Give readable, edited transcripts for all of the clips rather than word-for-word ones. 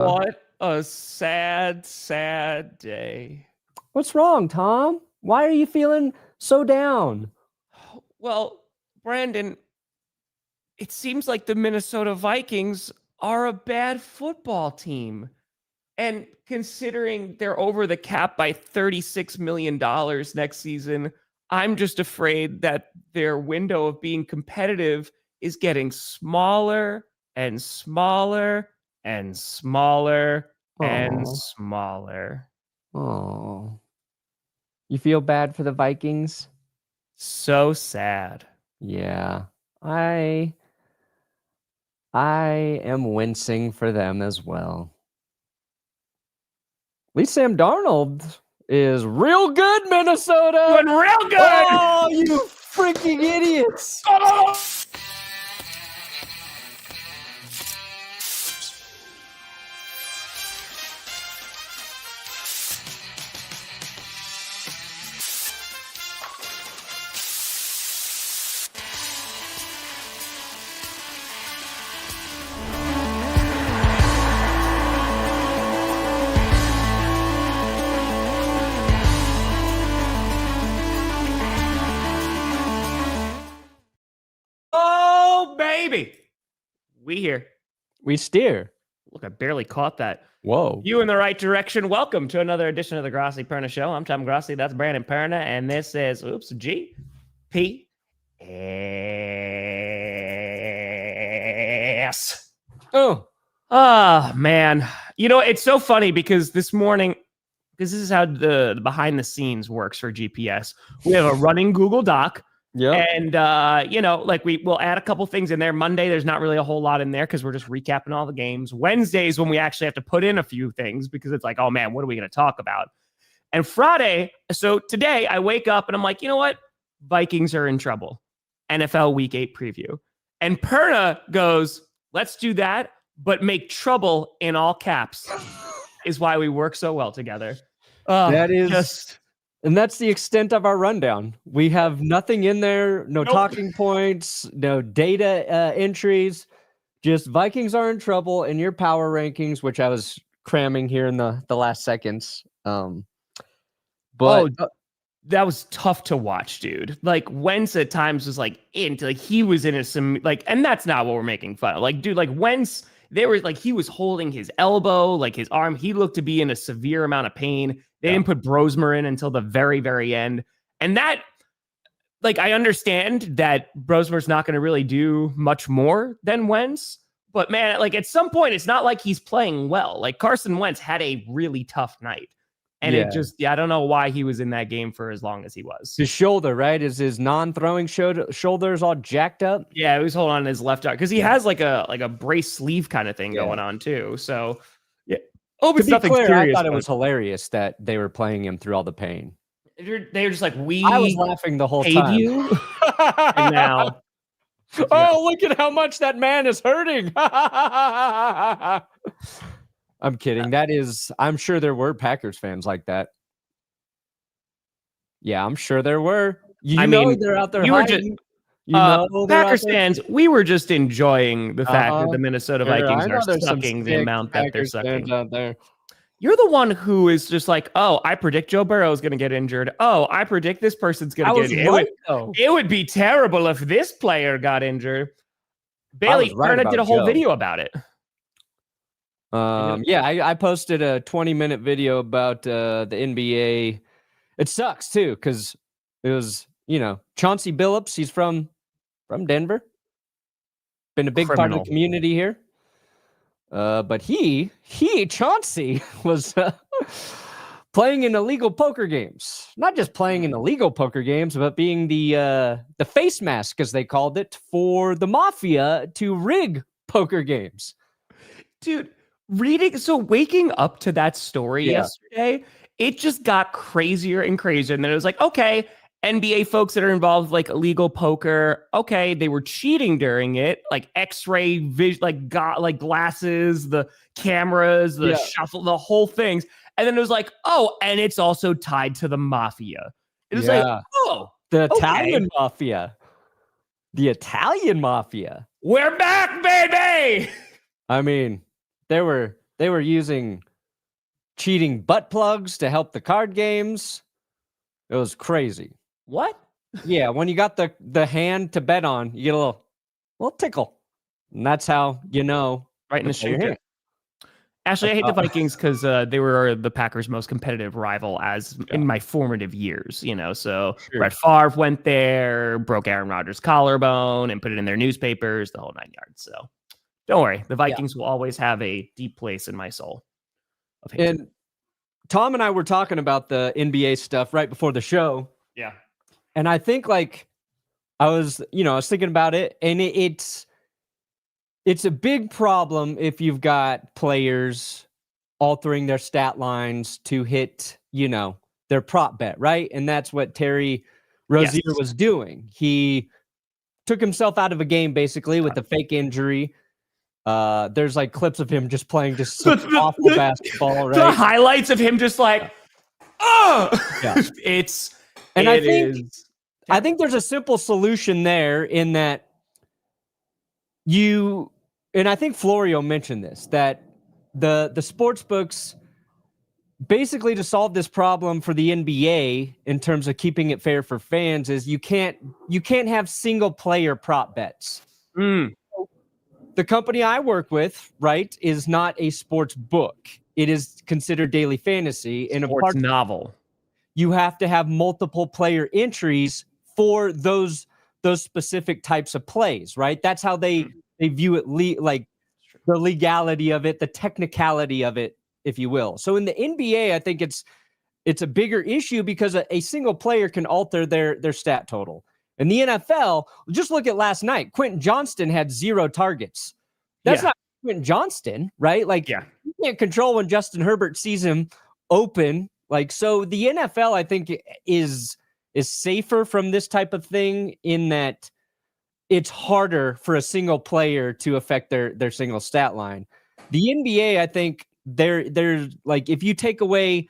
What a sad, sad day. What's wrong, Tom? Why are you feeling so down? Well, Brandon, it seems like the Minnesota Vikings are a bad football team. And considering they're over the cap by $36 million next season, I'm just afraid that their window of being competitive is getting smaller and smaller and smaller and smaller. Oh. You feel bad for the Vikings? So sad. Yeah. I am wincing for them as well. At least Sam Darnold is real good, Minnesota. Doing real good. Oh, you freaking idiots. Oh, baby. We here. We steer. Look, I barely caught that. Whoa. You in the right direction. Welcome to another edition of the Grossi Perna Show. I'm Tom Grossi. That's Brandon Perna. And this is, GPS. Oh. Oh, man. You know, it's so funny because this morning, because this is how the behind the scenes works for GPS. We have a running Google Doc. Yeah. And, you know, like we'll add a couple things in there. Monday, there's not really a whole lot in there because we're just recapping all the games. Wednesdays when we actually have to put in a few things because it's like, oh, man, what are we going to talk about? And Friday, so today I wake up and I'm like, you know what? Vikings are in trouble. NFL Week 8 preview. And Perna goes, let's do that, but make trouble in all caps is why we work so well together. That is and that's the extent of our rundown. We have nothing in there, no talking points, no data entries, just Vikings are in trouble in your power rankings, which I was cramming here in the last seconds. But that was tough to watch, dude. Like Wentz at times was like he was in some like, and that's not what we're making fun of. Like, dude, like Wentz, they were like, he was holding his elbow, like his arm. He looked to be in a severe amount of pain. They didn't put Brosmer in until the very, very end. And that, like, I understand that Brosmer's not going to really do much more than Wentz. But, man, like, at some point, it's not like he's playing well. Like, Carson Wentz had a really tough night. And it just, I don't know why he was in that game for as long as he was. His shoulder, right? Is his non-throwing shoulders all jacked up? Yeah, he was holding on his left arm. Because he has, like a brace sleeve kind of thing going on, too. So, yeah. Oh, to be clear, serious, I thought it was hilarious that they were playing him through all the pain. They were just like, I was laughing the whole time. You? And now, look at how much that man is hurting. I'm kidding. I'm sure there were Packers fans like that. Yeah, I'm sure there were. I mean, they're out there. Packers fans, we were just enjoying the fact that the Minnesota Vikings are sucking the amount that they're sucking. Out there. You're the one who is just like, oh, I predict Joe Burrow is going to get injured. Oh, I predict this person's going to get injured. It would be terrible if this player got injured. Bailey Perna did a whole video about it. I posted a 20-minute video about the NBA. It sucks, too, because it was, Chauncey Billups. He's from Denver. Been a big part of the community here. But Chauncey was playing in illegal poker games. Not just playing in illegal poker games, but being the face mask, as they called it, for the mafia to rig poker games. Dude, waking up to that story yesterday, it just got crazier and crazier. And then it was like, okay, NBA folks that are involved with like illegal poker, okay, they were cheating during it, like X-ray vision, like glasses, the cameras, the shuffle, the whole things. And then it was like, oh, and it's also tied to the mafia. It was like, oh, the Italian mafia. The Italian mafia. We're back, baby. I mean, there were They were using cheating butt plugs to help the card games. It was crazy. What? Yeah, when you got the hand to bet on, you get a little tickle. And that's how you know. Right in the play your shin. hand. Actually, I hate the Vikings because they were the Packers' most competitive rival in my formative years, So Brett Favre went there, broke Aaron Rodgers' collarbone, and put it in their newspapers, the whole 9 yards. So don't worry, the Vikings will always have a deep place in my soul. And Tom and I were talking about the NBA stuff right before the show. Yeah. And I think I was thinking about it, and it's a big problem if you've got players altering their stat lines to hit, their prop bet, right? And that's what Terry Rozier was doing. He took himself out of a game basically with a fake injury. There's clips of him just playing awful basketball, right? The highlights of him just I think there's a simple solution there in that and I think Florio mentioned this, that the sports books basically, to solve this problem for the NBA in terms of keeping it fair for fans, is you can't have single player prop bets. The company I work with, right, is not a sports book. It is considered daily fantasy. And sports novel. You have to have multiple player entries for those specific types of plays, right? That's how they view it, the legality of it, the technicality of it, if you will. So in the NBA, I think it's a bigger issue because a single player can alter their stat total. In the NFL, just look at last night. Quentin Johnston had 0 targets. That's not Quentin Johnston, right? You can't control when Justin Herbert sees him open. So the NFL, I think, is safer from this type of thing in that it's harder for a single player to affect their single stat line. The NBA, I think, they're if you take away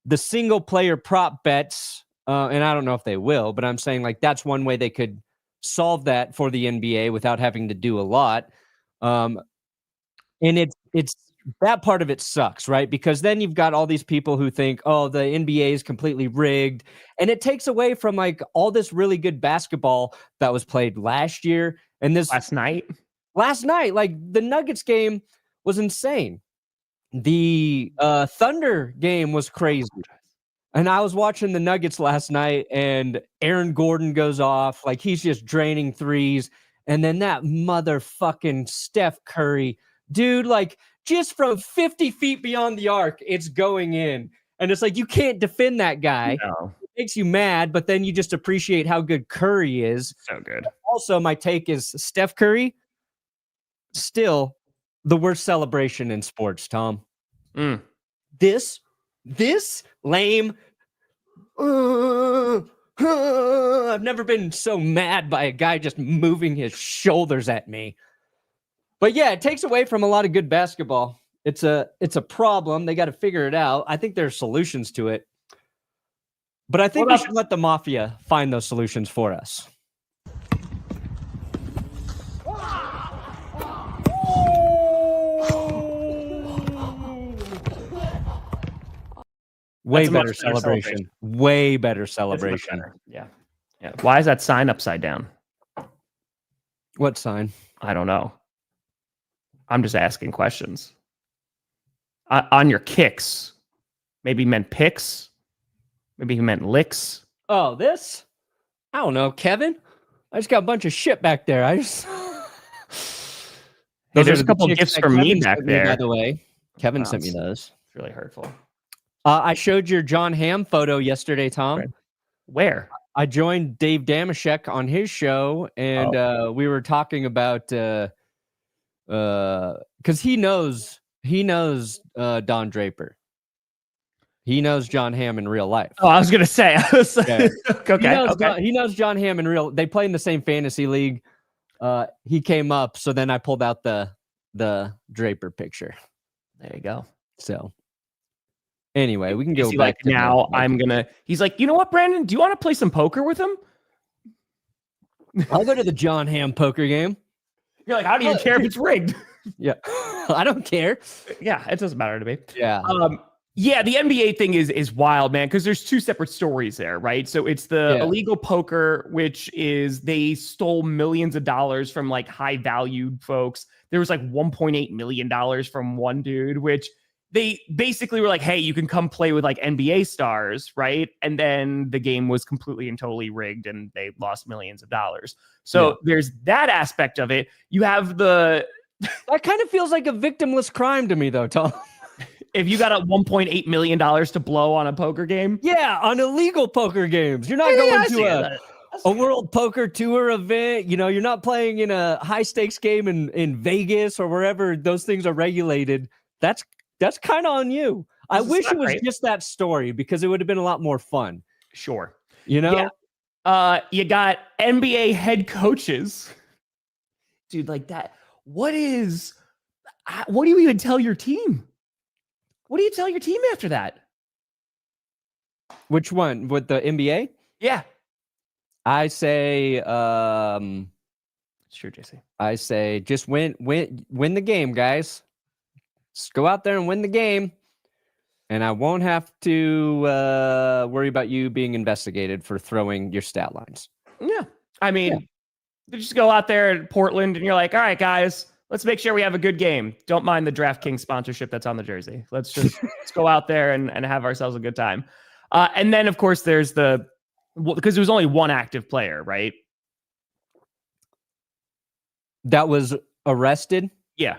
the single player prop bets, and I don't know if they will, but I'm saying that's one way they could solve that for the NBA without having to do a lot. And it's that part of it sucks, right? Because then you've got all these people who think, oh, the NBA is completely rigged. And it takes away from all this really good basketball that was played last year. And last night, the Nuggets game was insane. The Thunder game was crazy. And I was watching the Nuggets last night, and Aaron Gordon goes off. He's just draining threes. And then that motherfucking Steph Curry, dude, just from 50 feet beyond the arc, it's going in. And it's you can't defend that guy. No. It makes you mad, but then you just appreciate how good Curry is. So good. Also, my take is Steph Curry, still the worst celebration in sports, Tom. This lame. I've never been so mad by a guy just moving his shoulders at me. But yeah, it takes away from a lot of good basketball. It's a problem. They got to figure it out. I think there's solutions to it. But I think we should let the mafia find those solutions for us. Way better celebration. Way better celebration. Yeah. Why is that sign upside down? What sign? I don't know. I'm just asking questions. On your kicks, maybe he meant picks. Maybe he meant licks. Oh, this? I don't know, Kevin. I just got a bunch of shit back there. There's a couple of gifts from me back there. By the way, Kevin sent me those. It's really hurtful. I showed your John Hamm photo yesterday, Tom. Where? I joined Dave Damashek on his show, and we were talking about because he knows Don Draper. He knows John Hamm in real life. Oh, I was gonna say. Okay. He knows John Hamm in real. They play in the same fantasy league. He came up, so then I pulled out the Draper picture. There you go. So. Anyway, we can go back to now. He's like, you know what, Brandon? Do you want to play some poker with him? I'll go to the John Hamm poker game. You're like, how do you care if it's rigged? Yeah. I don't care. Yeah, it doesn't matter to me. Yeah. Yeah, the NBA thing is wild, man, because there's two separate stories there, right? So it's the illegal poker, which is they stole millions of dollars from like high valued folks. There was like $1.8 million from one dude, which they basically were like, hey, you can come play with like NBA stars, right? And then the game was completely and totally rigged and they lost millions of dollars. So there's that aspect of it. You have the... That kind of feels like a victimless crime to me, though, Tom. If you got a $1.8 million to blow on a poker game? Yeah, on illegal poker games. You're not going to a World Poker Tour event. You know, you're not playing in a high-stakes game in Vegas or wherever those things are regulated. That's kind of on you. I wish it was just that story because it would have been a lot more fun. Sure. You know? Yeah. You got NBA head coaches. Dude, like that. What do you even tell your team? What do you tell your team after that? Which one? With the NBA? Yeah. I say sure, JC. I say just win the game, guys. Just go out there and win the game. And I won't have to worry about you being investigated for throwing your stat lines. Yeah. I mean, you just go out there in Portland and you're like, all right, guys, let's make sure we have a good game. Don't mind the DraftKings sponsorship that's on the jersey. Let's go out there and have ourselves a good time. And then, of course, there's because there was only one active player, right? That was arrested? Yeah.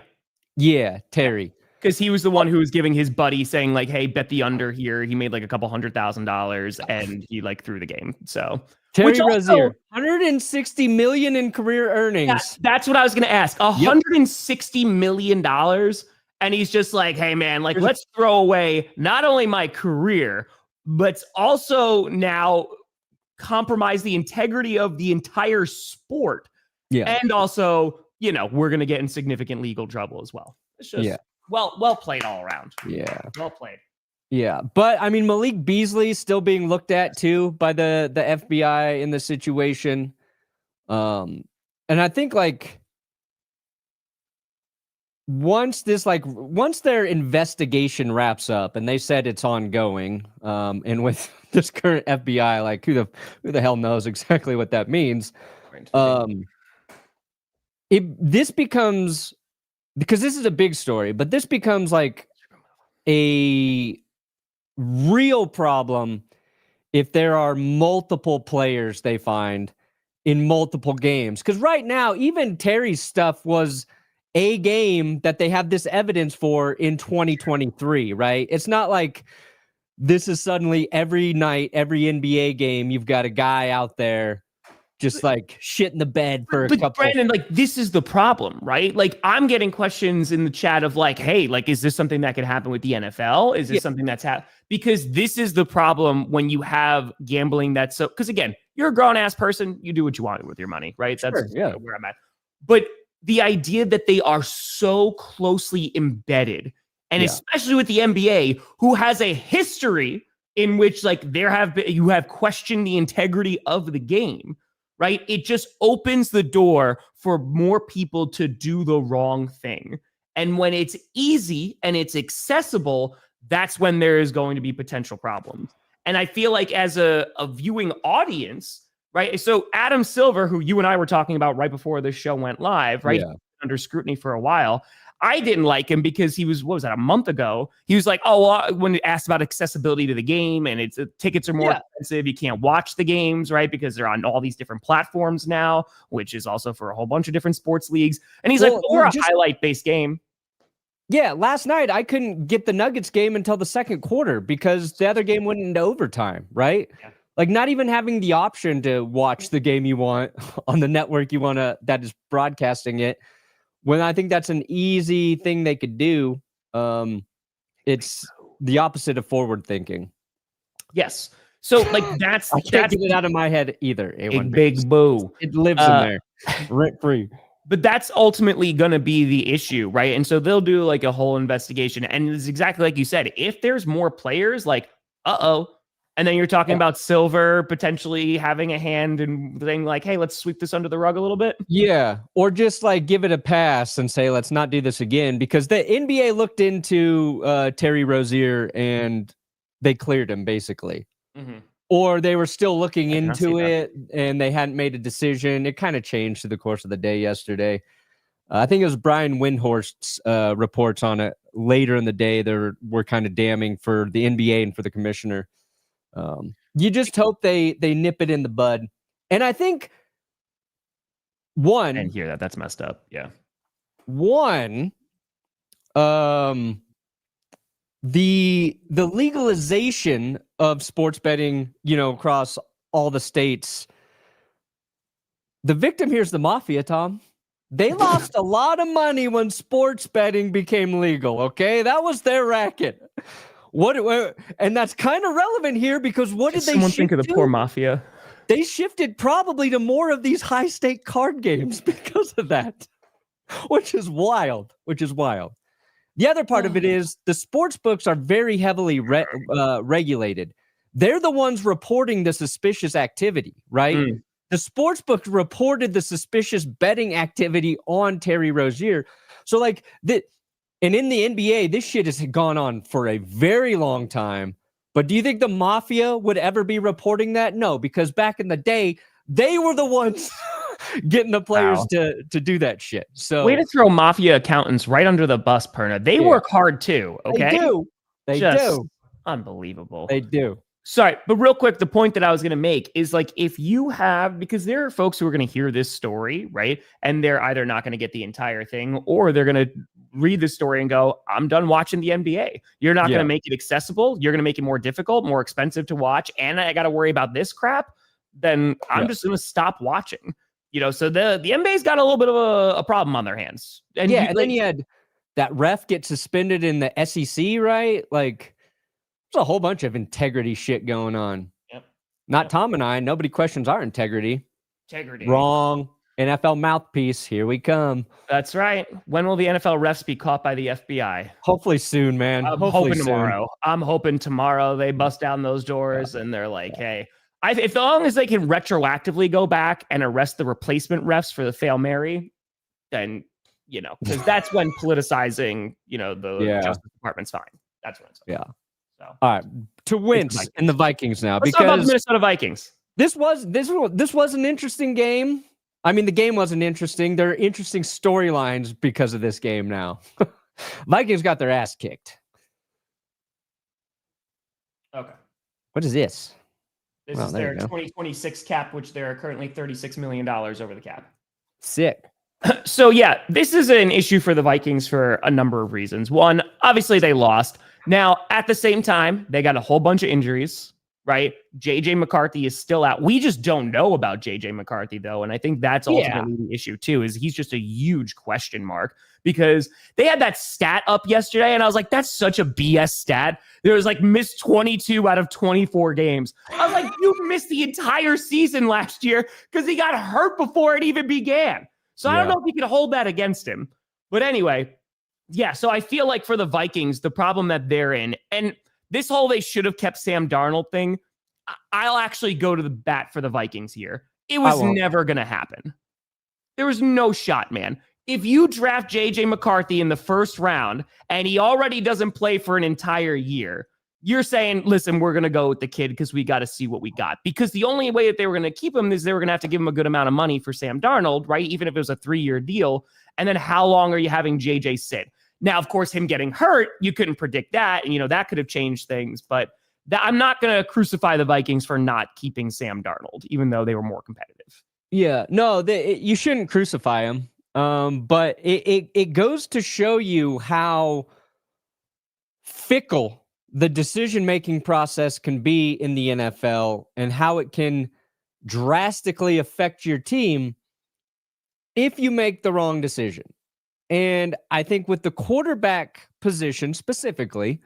Yeah, Terry. Because he was the one who was giving his buddy saying like, hey, bet the under here. He made like a couple $100,000 and he like threw the game. So Terry Rozier, $160 million in career earnings. Yeah, that's what I was going to ask. $160 million. And he's just like, hey, man, like, let's throw away not only my career, but also now compromise the integrity of the entire sport. Yeah. And also, you know, we're going to get in significant legal trouble as well. It's just well played all around. Yeah. Well played. Yeah, but I mean, Malik Beasley still being looked at too by the FBI in the situation. And I think like once their investigation wraps up and they said it's ongoing, and with this current FBI, like who the hell knows exactly what that means. This becomes, because this is a big story, but this becomes like a real problem if there are multiple players they find in multiple games. Because right now, even Terry's stuff was a game that they have this evidence for in 2023, right? It's not like this is suddenly every night, every NBA game, you've got a guy out there just like shit in the bed for a couple. Brandon, like this is the problem, right? Like I'm getting questions in the chat of like, hey, like, is this something that could happen with the NFL? Is this something that's because this is the problem when you have gambling that's so, because again, you're a grown ass person, you do what you want with your money, right? That's where I'm at. But the idea that they are so closely embedded, and especially with the NBA, who has a history in which like you have questioned the integrity of the game. Right? It just opens the door for more people to do the wrong thing. And when it's easy and it's accessible, that's when there is going to be potential problems. And I feel like as a viewing audience, right? So Adam Silver, who you and I were talking about right before this show went live, right? Yeah. Under scrutiny for a while. I didn't like him because he was, what was that, a month ago? He was like, oh, well, when asked about accessibility to the game and tickets are more expensive, you can't watch the games, right? Because they're on all these different platforms now, which is also for a whole bunch of different sports leagues. And he's like, we're a highlight-based game. Yeah, last night I couldn't get the Nuggets game until the second quarter because the other game went into overtime, right? Yeah. Like not even having the option to watch the game you want on the network you want to that is broadcasting it. When I think that's an easy thing they could do, it's the opposite of forward thinking. Yes. So like I can't get it out of my head either. Big boo. It lives in there, rent free. But that's ultimately going to be the issue, right? And so they'll do like a whole investigation. And it's exactly like you said. If there's more players, like, And then you're talking about Silver potentially having a hand and saying like, hey, let's sweep this under the rug a little bit. Yeah. Or just like give it a pass and say, let's not do this again, because the NBA looked into Terry Rozier and they cleared him basically. Mm-hmm. Or they were still looking into it and they hadn't made a decision. It kind of changed through the course of the day yesterday. I think it was Brian Windhorst's reports on it later in the day. They were kind of damning for the NBA and for the commissioner. You just hope they nip it in the bud. And I think and hear that's messed up. Yeah. The legalization of sports betting, across all the states. The victim here's the mafia, Tom. They lost a lot of money when sports betting became legal. Okay, that was their racket. And that's kind of relevant here because what did someone think of the poor mafia? They shifted probably to more of these high-stake card games because of that, which is wild. The other part of it is the sports books are very heavily regulated. They're the ones reporting the suspicious activity, right? Mm. The sports book reported the suspicious betting activity on Terry Rozier. So and in the NBA, this shit has gone on for a very long time. But do you think the mafia would ever be reporting that? No, because back in the day, they were the ones getting the players to do that shit. So way to throw mafia accountants right under the bus, Perna. They work hard too, okay? They do. Unbelievable. They do. Sorry, but real quick, the point that I was going to make is like, if you have, because there are folks who are going to hear this story, right? And they're either not going to get the entire thing or they're going to read the story and go, I'm done watching the NBA. You're not going to make it accessible. You're going to make it more difficult, more expensive to watch. And I got to worry about this crap. Then I'm just going to stop watching, so the NBA's got a little bit of a problem on their hands. And then you had that ref get suspended in the SEC, right? Like, there's a whole bunch of integrity shit going on. Yep. Not Tom and I. Nobody questions our integrity. Wrong. NFL mouthpiece. Here we come. That's right. When will the NFL refs be caught by the FBI? Hopefully soon, man. I'm hoping tomorrow. I'm hoping tomorrow they bust down those doors and they're like, hey, as long as they can retroactively go back and arrest the replacement refs for the Fail Mary, then, because that's when politicizing, the Justice Department's fine. That's when it's fine. Yeah. So. All right, to Wentz in the Vikings now. Let's talk about the Minnesota Vikings. This was an interesting game. I mean, the game wasn't interesting. There are interesting storylines because of this game now. Vikings got their ass kicked. Okay. What is this? This is their 2026 cap, which they're currently $36 million over the cap. Sick. So, yeah, this is an issue for the Vikings for a number of reasons. One, obviously they lost. Now, at the same time, they got a whole bunch of injuries, right? JJ McCarthy is still out. We just don't know about JJ McCarthy, though. And I think that's ultimately the issue, too, is he's just a huge question mark because they had that stat up yesterday. And I was like, that's such a BS stat. There was like missed 22 out of 24 games. I was like, you missed the entire season last year because he got hurt before it even began. So I don't know if you could hold that against him. But anyway. Yeah, so I feel like for the Vikings, the problem that they're in, and this whole they should have kept Sam Darnold thing, I'll actually go to the bat for the Vikings here. It was never going to happen. There was no shot, man. If you draft J.J. McCarthy in the first round and he already doesn't play for an entire year, you're saying, listen, we're going to go with the kid because we got to see what we got. Because the only way that they were going to keep him is they were going to have to give him a good amount of money for Sam Darnold, right? Even if it was a 3-year deal. And then how long are you having J.J. sit? Now, of course, him getting hurt, you couldn't predict that. And, that could have changed things. But I'm not going to crucify the Vikings for not keeping Sam Darnold, even though they were more competitive. Yeah, no, you shouldn't crucify him. But it goes to show you how fickle the decision-making process can be in the NFL and how it can drastically affect your team if you make the wrong decision. And I think with the quarterback position specifically,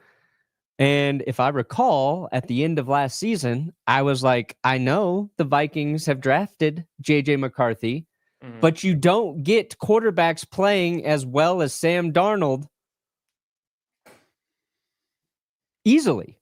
and if I recall at the end of last season, I was like, I know the Vikings have drafted JJ McCarthy, but you don't get quarterbacks playing as well as Sam Darnold easily.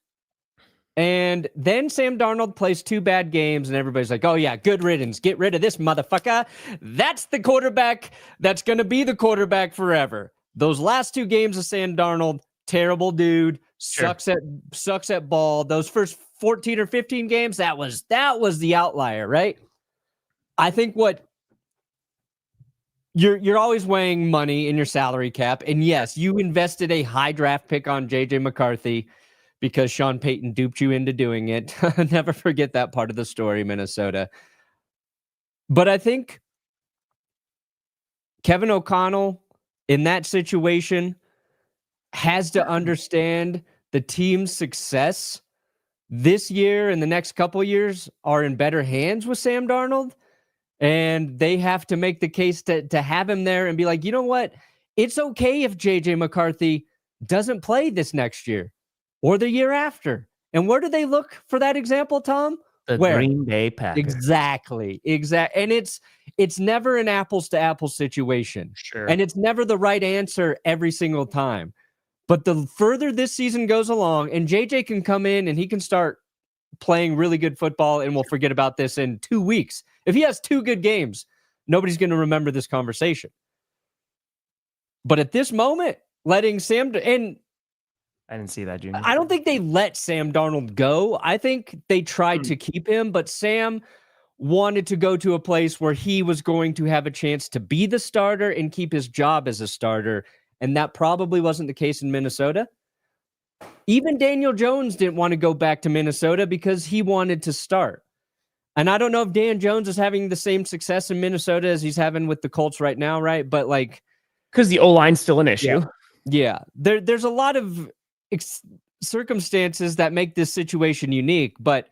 And then Sam Darnold plays 2 bad games, and everybody's like, oh, yeah, good riddance. Get rid of this motherfucker. That's the quarterback that's going to be the quarterback forever. Those last 2 games of Sam Darnold, terrible dude, sucks at ball. Those first 14 or 15 games, that was the outlier, right? I think what you're always weighing money in your salary cap. And yes, you invested a high draft pick on JJ McCarthy because Sean Payton duped you into doing it. Never forget that part of the story, Minnesota. But I think Kevin O'Connell in that situation has to understand the team's success this year and the next couple years are in better hands with Sam Darnold. And they have to make the case to have him there and be like, you know what? It's okay if JJ McCarthy doesn't play this next year or the year after. And where do they look for that example, Tom? The Green Bay Packers. Exactly. And it's never an apples to apples situation. Sure. And it's never the right answer every single time. But the further this season goes along, and JJ can come in and he can start playing really good football, and we'll forget about this in 2 weeks. If he has 2 good games, nobody's going to remember this conversation. But at this moment, letting Sam and I didn't see that, Junior. I don't think they let Sam Darnold go. I think they tried to keep him, but Sam wanted to go to a place where he was going to have a chance to be the starter and keep his job as a starter. And that probably wasn't the case in Minnesota. Even Daniel Jones didn't want to go back to Minnesota because he wanted to start. And I don't know if Dan Jones is having the same success in Minnesota as he's having with the Colts right now, right? But like, because the O-line's still an issue. Yeah. There's a lot of circumstances that make this situation unique, but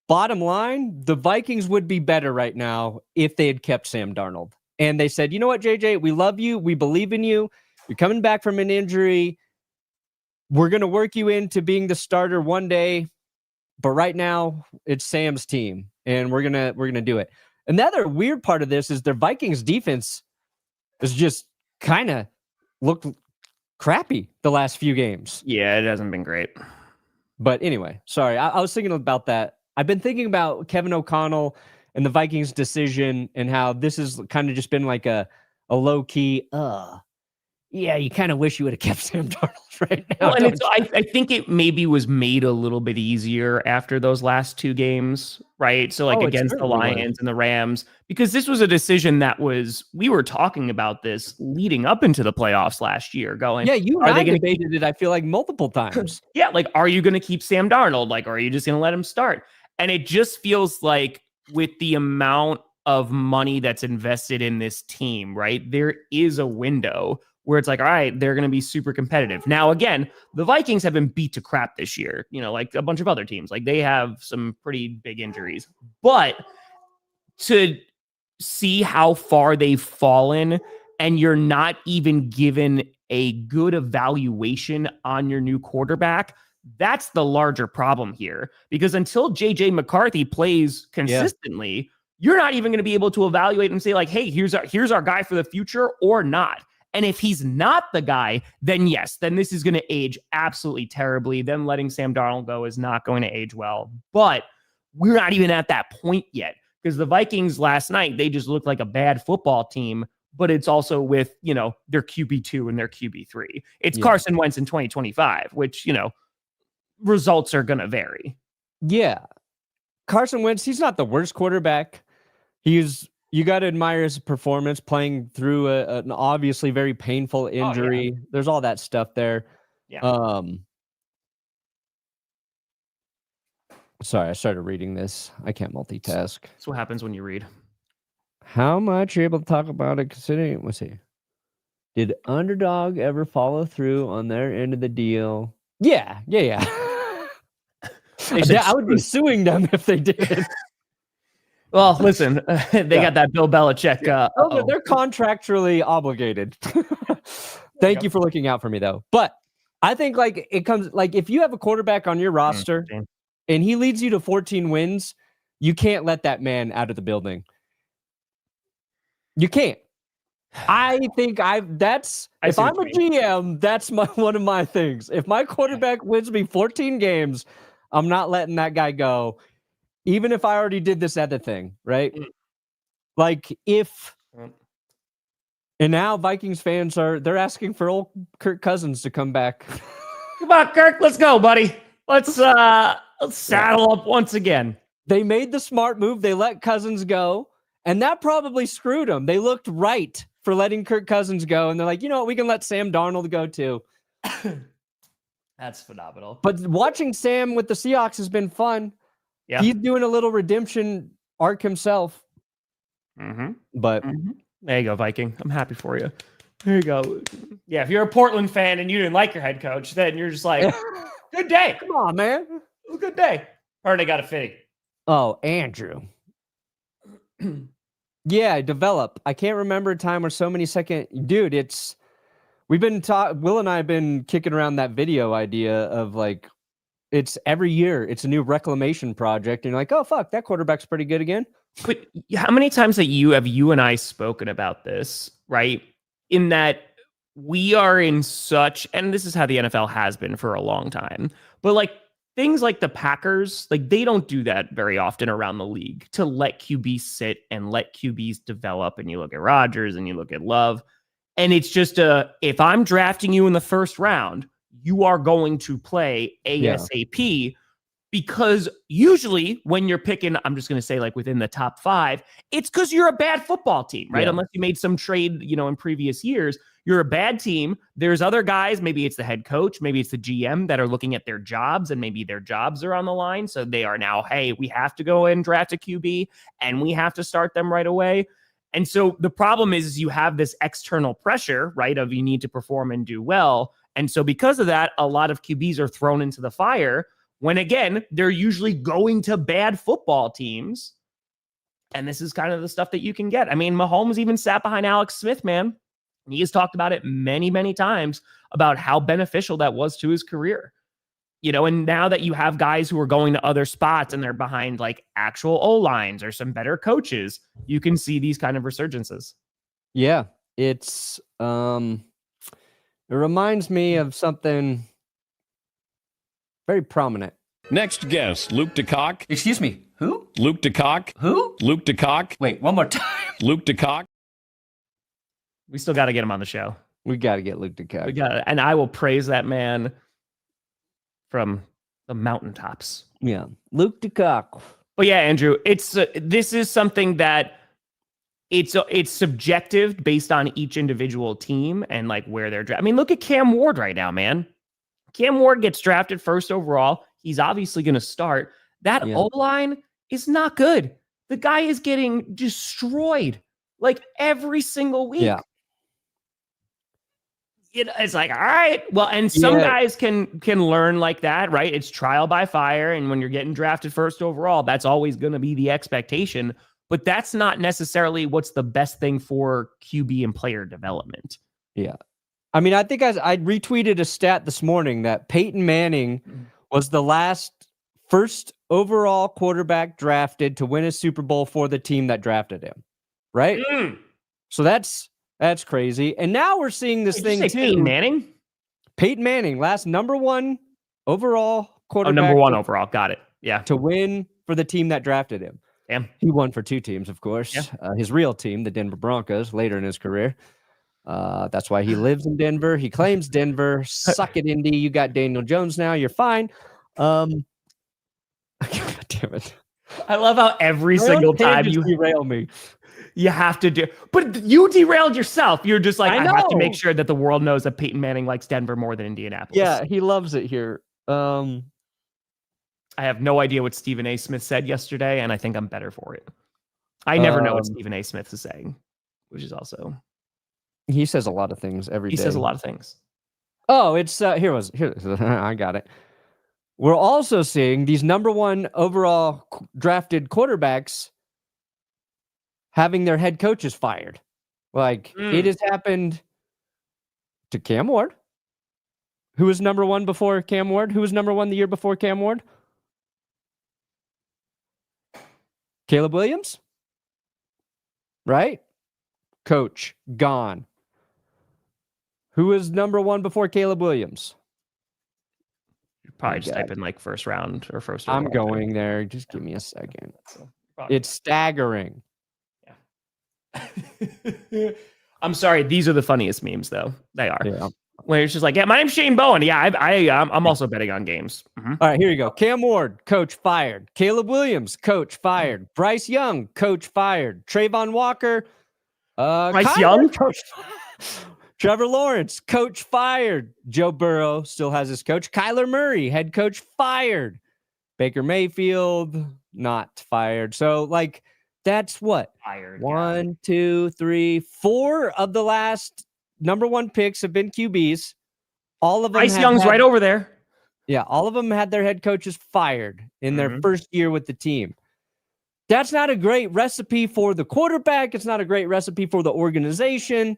bottom line, the Vikings would be better right now if they had kept Sam Darnold. And they said, you know what, JJ, we love you. We believe in you. You're coming back from an injury. We're going to work you into being the starter one day. But right now it's Sam's team and we're going to do it. Another weird part of this is their Vikings defense is just kind of looked crappy the last few games. Yeah, it hasn't been great. But anyway, sorry. I was thinking about that. I've been thinking about Kevin O'Connell and the Vikings decision and how this has kind of just been like a low key, yeah, you kind of wish you would have kept Sam Darnold right now. Well, and I think it maybe was made a little bit easier after those last 2 games, right? So like against the Lions and the Rams, because this was a decision that we were talking about this leading up into the playoffs last year going, yeah, you and I debated it, I feel like multiple times. Yeah, like, are you going to keep Sam Darnold? Like, are you just going to let him start? And it just feels like with the amount of money that's invested in this team, right? There is a window where it's like, all right, they're going to be super competitive. Now, again, the Vikings have been beat to crap this year, like a bunch of other teams. Like they have some pretty big injuries. But to see how far they've fallen and you're not even given a good evaluation on your new quarterback, that's the larger problem here. Because until JJ McCarthy plays consistently, you're not even going to be able to evaluate and say like, hey, here's our guy for the future or not. And if he's not the guy, then yes, then this is going to age absolutely terribly. Then letting Sam Darnold go is not going to age well. But we're not even at that point yet because the Vikings last night, they just looked like a bad football team, but it's also with, their QB2 and their QB3. It's Carson Wentz in 2025, which, results are going to vary. Yeah. Carson Wentz, he's not the worst quarterback. You got to admire his performance playing through an obviously very painful injury. Oh, yeah. There's all that stuff there. Yeah. Sorry, I started reading this. I can't multitask. That's what happens when you read. How much you're able to talk about it considering, let's see. Did Underdog ever follow through on their end of the deal? Yeah. I would be suing them if they did. Well, listen, they got that Bill Belichick. They're contractually obligated. Thank you for looking out for me, though. But I think like it comes like if you have a quarterback on your roster and he leads you to 14 wins, you can't let that man out of the building. You can't. I think if I'm a GM, that's one of my things. If my quarterback wins me 14 games, I'm not letting that guy go, even if I already did this other thing, right? Like if, and now Vikings fans they're asking for old Kirk Cousins to come back. Come on, Kirk, let's go, buddy. Let's saddle up once again. They made the smart move. They let Cousins go, and that probably screwed them. They looked right for letting Kirk Cousins go, and they're like, you know what? We can let Sam Darnold go too. That's phenomenal. But watching Sam with the Seahawks has been fun. Yeah. He's doing a little redemption arc himself. But there you go, Viking. I'm happy for you. There you go. Yeah, if you're a Portland fan and you didn't like your head coach, then you're just like, good day. Come on, man. Good day. Or they got a fitting. Oh, Andrew. Yeah, develop. I can't remember a time where so many dude, Will and I have been kicking around that video idea of like, it's every year, it's a new reclamation project. And you're like, oh, fuck, that quarterback's pretty good again. But how many times that you and I spoken about this, right? In that we are in such, and this is how the NFL has been for a long time, but like things like the Packers, like they don't do that very often around the league to let QBs sit and let QBs develop. And you look at Rodgers and you look at Love, and it's just if I'm drafting you in the first round, you are going to play ASAP. Because usually when you're picking, I'm just going to say like within the top 5, it's because you're a bad football team, right? Yeah. Unless you made some trade, in previous years, you're a bad team. There's other guys, maybe it's the head coach, maybe it's the GM that are looking at their jobs, and maybe their jobs are on the line. So they are now, hey, we have to go and draft a QB and we have to start them right away. And so the problem is you have this external pressure, right? Of you need to perform and do well. And so because of that, a lot of QBs are thrown into the fire when, again, they're usually going to bad football teams. And this is kind of the stuff that you can get. I mean, Mahomes even sat behind Alex Smith, man. He has talked about it many, many times about how beneficial that was to his career. And now that you have guys who are going to other spots and they're behind like actual O-lines or some better coaches, you can see these kind of resurgences. Yeah, it reminds me of something very prominent. Next guest, Luke DeCock. Excuse me, who? Luke DeCock. Who? Luke DeCock. Wait, one more time. Luke DeCock. We still got to get him on the show. We got to get Luke DeCock. We got to, and I will praise that man from the mountaintops. Yeah, Luke DeCock. But yeah, Andrew, this is something that it's subjective based on each individual team and like where they're drafted. I mean, look at Cam Ward right now, man. Cam Ward gets drafted first overall. He's obviously going to start. That O-line is not good. The guy is getting destroyed like every single week. Yeah. It's like, all right. Well, and some guys can learn like that, right? It's trial by fire. And when you're getting drafted first overall, that's always going to be the expectation. But that's not necessarily what's the best thing for QB and player development. Yeah. I mean, I think I retweeted a stat this morning that Peyton Manning was the first overall quarterback drafted to win a Super Bowl for the team that drafted him, right? So that's crazy. And now we're seeing this thing too. Peyton Manning? Peyton Manning, last number 1 overall quarterback. Number 1 overall. Got it. Yeah. To win for the team that drafted him. Damn. He won for 2 teams, of course. Yeah. His real team, the Denver Broncos, later in his career. That's why he lives in Denver. He claims Denver. Suck it, Indy. You got Daniel Jones now. You're fine. God damn it. I love how every single time you derail me. You have to do, but you derailed yourself. You're just like, I have to make sure that the world knows that Peyton Manning likes Denver more than Indianapolis. Yeah, he loves it here. I have no idea what Stephen A. Smith said yesterday, and I think I'm better for it. I never know what Stephen A. Smith is saying, which is also. He says a lot of things every day. He says a lot of things. Oh, it's here. I got it. We're also seeing these number 1 overall drafted quarterbacks having their head coaches fired. Like it has happened to Cam Ward, who was number 1 before Cam Ward, who was number 1 the year before Cam Ward. Caleb Williams, right? Coach gone. Who was number 1 before Caleb Williams? Probably just type in like first round or first. I'm overall. going there. Just give me a second. So, It's staggering. yeah. I'm sorry. These are the funniest memes, though. They are. Yeah. Where it's just like, yeah, my name's Shane Bowen. Yeah, I'm also betting on games. Mm-hmm. All right, here you go. Cam Ward, coach fired. Caleb Williams, coach fired. Bryce Young, coach fired. Trayvon Walker, Bryce Young, coach. Trevor Lawrence, coach fired. Joe Burrow still has his coach. Kyler Murray, head coach fired. Baker Mayfield, not fired. So, like, that's what? Fired. 1, 2, 3, 4 of the last number 1 picks have been QBs. All of them. Bryce Young's right over there. Yeah, all of them had their head coaches fired in their first year with the team. That's not a great recipe for the quarterback. It's not a great recipe for the organization.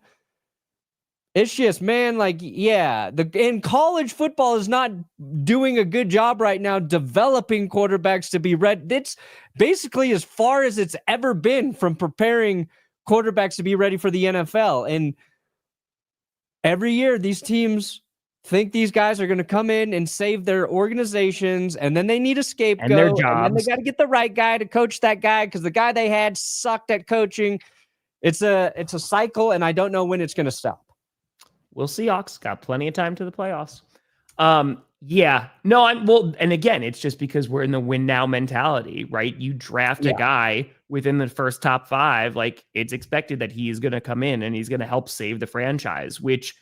It's just, man, like, yeah, in college football is not doing a good job right now developing quarterbacks to be ready. It's basically as far as it's ever been from preparing quarterbacks to be ready for the NFL. And every year, these teams think these guys are going to come in and save their organizations, and then they need a scapegoat, and their jobs. And then they got to get the right guy to coach that guy because the guy they had sucked at coaching. It's a cycle, and I don't know when it's going to stop. We'll see. Ox got plenty of time to the playoffs. Yeah, no, and again, it's just because we're in the win now mentality, right? You draft a guy within the first top 5, like it's expected that he is going to come in and he's going to help save the franchise, which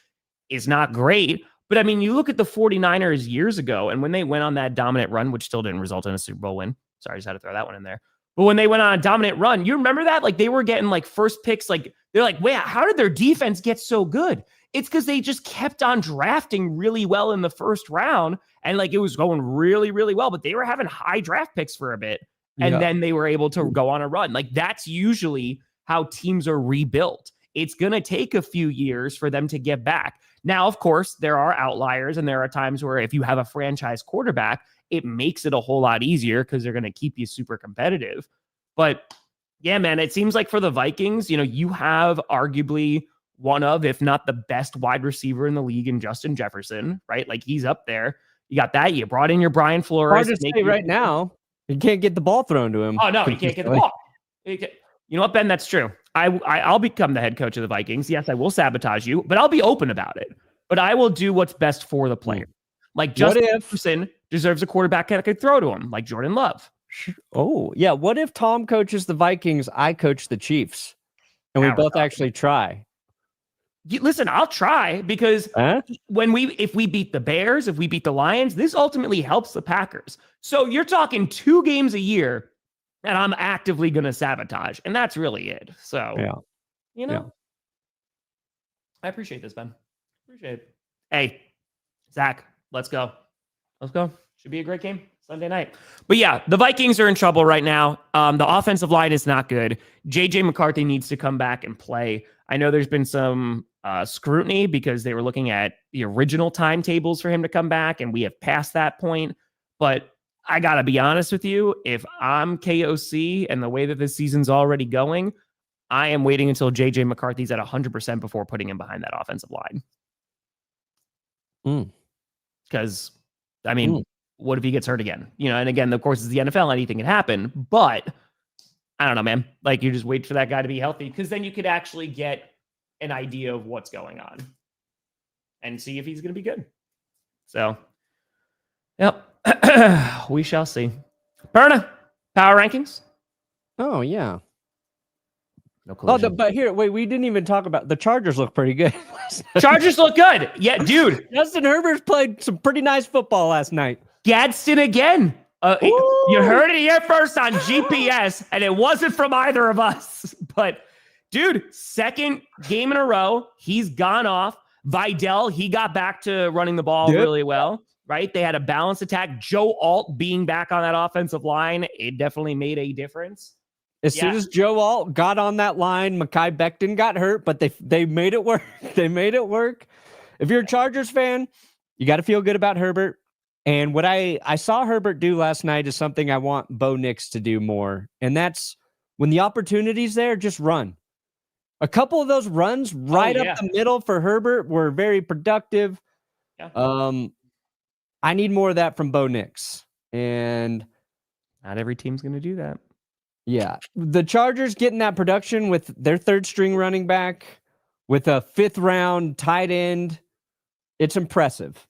is not great. But I mean, you look at the 49ers years ago, and when they went on that dominant run, which still didn't result in a Super Bowl win. Sorry, I just had to throw that one in there. But when they went on a dominant run, you remember that? Like they were getting like first picks. Like they're like, wait, how did their defense get so good? It's because they just kept on drafting really well in the first round. And like it was going really, really well, but they were having high draft picks for a bit. And then they were able to go on a run. Like that's usually how teams are rebuilt. It's going to take a few years for them to get back. Now, of course, there are outliers, and there are times where if you have a franchise quarterback, it makes it a whole lot easier because they're going to keep you super competitive. But yeah, man, it seems like for the Vikings, you know, you have arguably one of, if not the best wide receiver in the league in Justin Jefferson, right? Like he's up there. You got that. You brought in your Brian Flores. Hard to say right now. You can't get the ball thrown to him. Oh, no, he can't get the ball. You know what, Ben? That's true. I'll become the head coach of the Vikings. Yes, I will sabotage you, but I'll be open about it. But I will do what's best for the player. Like Justin Jefferson deserves a quarterback that could throw to him, like Jordan Love. Oh, yeah. What if Tom coaches the Vikings, I coach the Chiefs, and we both actually try? Listen, I'll try because if we beat the Bears, if we beat the Lions, this ultimately helps the Packers. So you're talking 2 games a year and I'm actively going to sabotage. And that's really it. So, I appreciate this, Ben. Appreciate it. Hey, Zach, let's go. Let's go. Should be a great game Sunday night. But yeah, the Vikings are in trouble right now. The offensive line is not good. JJ McCarthy needs to come back and play. I know there's been some scrutiny because they were looking at the original timetables for him to come back, and we have passed that point. But I got to be honest with you. If I'm KOC and the way that this season's already going, I am waiting until JJ McCarthy's at 100% before putting him behind that offensive line. Because, I mean, what if he gets hurt again? You know, and again, of course, it's the NFL. Anything can happen. But I don't know, man. Like, you just wait for that guy to be healthy because then you could actually get an idea of what's going on and see if he's going to be good. So, yep. We shall see. Perna, power rankings? Oh, yeah. No collision. But here, wait, we didn't even talk about the Chargers look pretty good. Chargers look good. Yeah, dude. Justin Herbert's played some pretty nice football last night. Gadsden again. You heard it here first on GPS, and it wasn't from either of us. But, dude, second game in a row, he's gone off. Vidal, he got back to running the ball really well, right? They had a balanced attack. Joe Alt being back on that offensive line, it definitely made a difference. As soon as Joe Alt got on that line, Mekhi Becton got hurt, but they made it work. They made it work. If you're a Chargers fan, you got to feel good about Herbert. And what I saw Herbert do last night is something I want Bo Nix to do more. And that's when the opportunity's there, just run. A couple of those runs up the middle for Herbert were very productive. Yeah. I need more of that from Bo Nix. And Not every team's going to do that. yeah, the Chargers getting that production with their third string running back, with a 5th round tight end. It's impressive.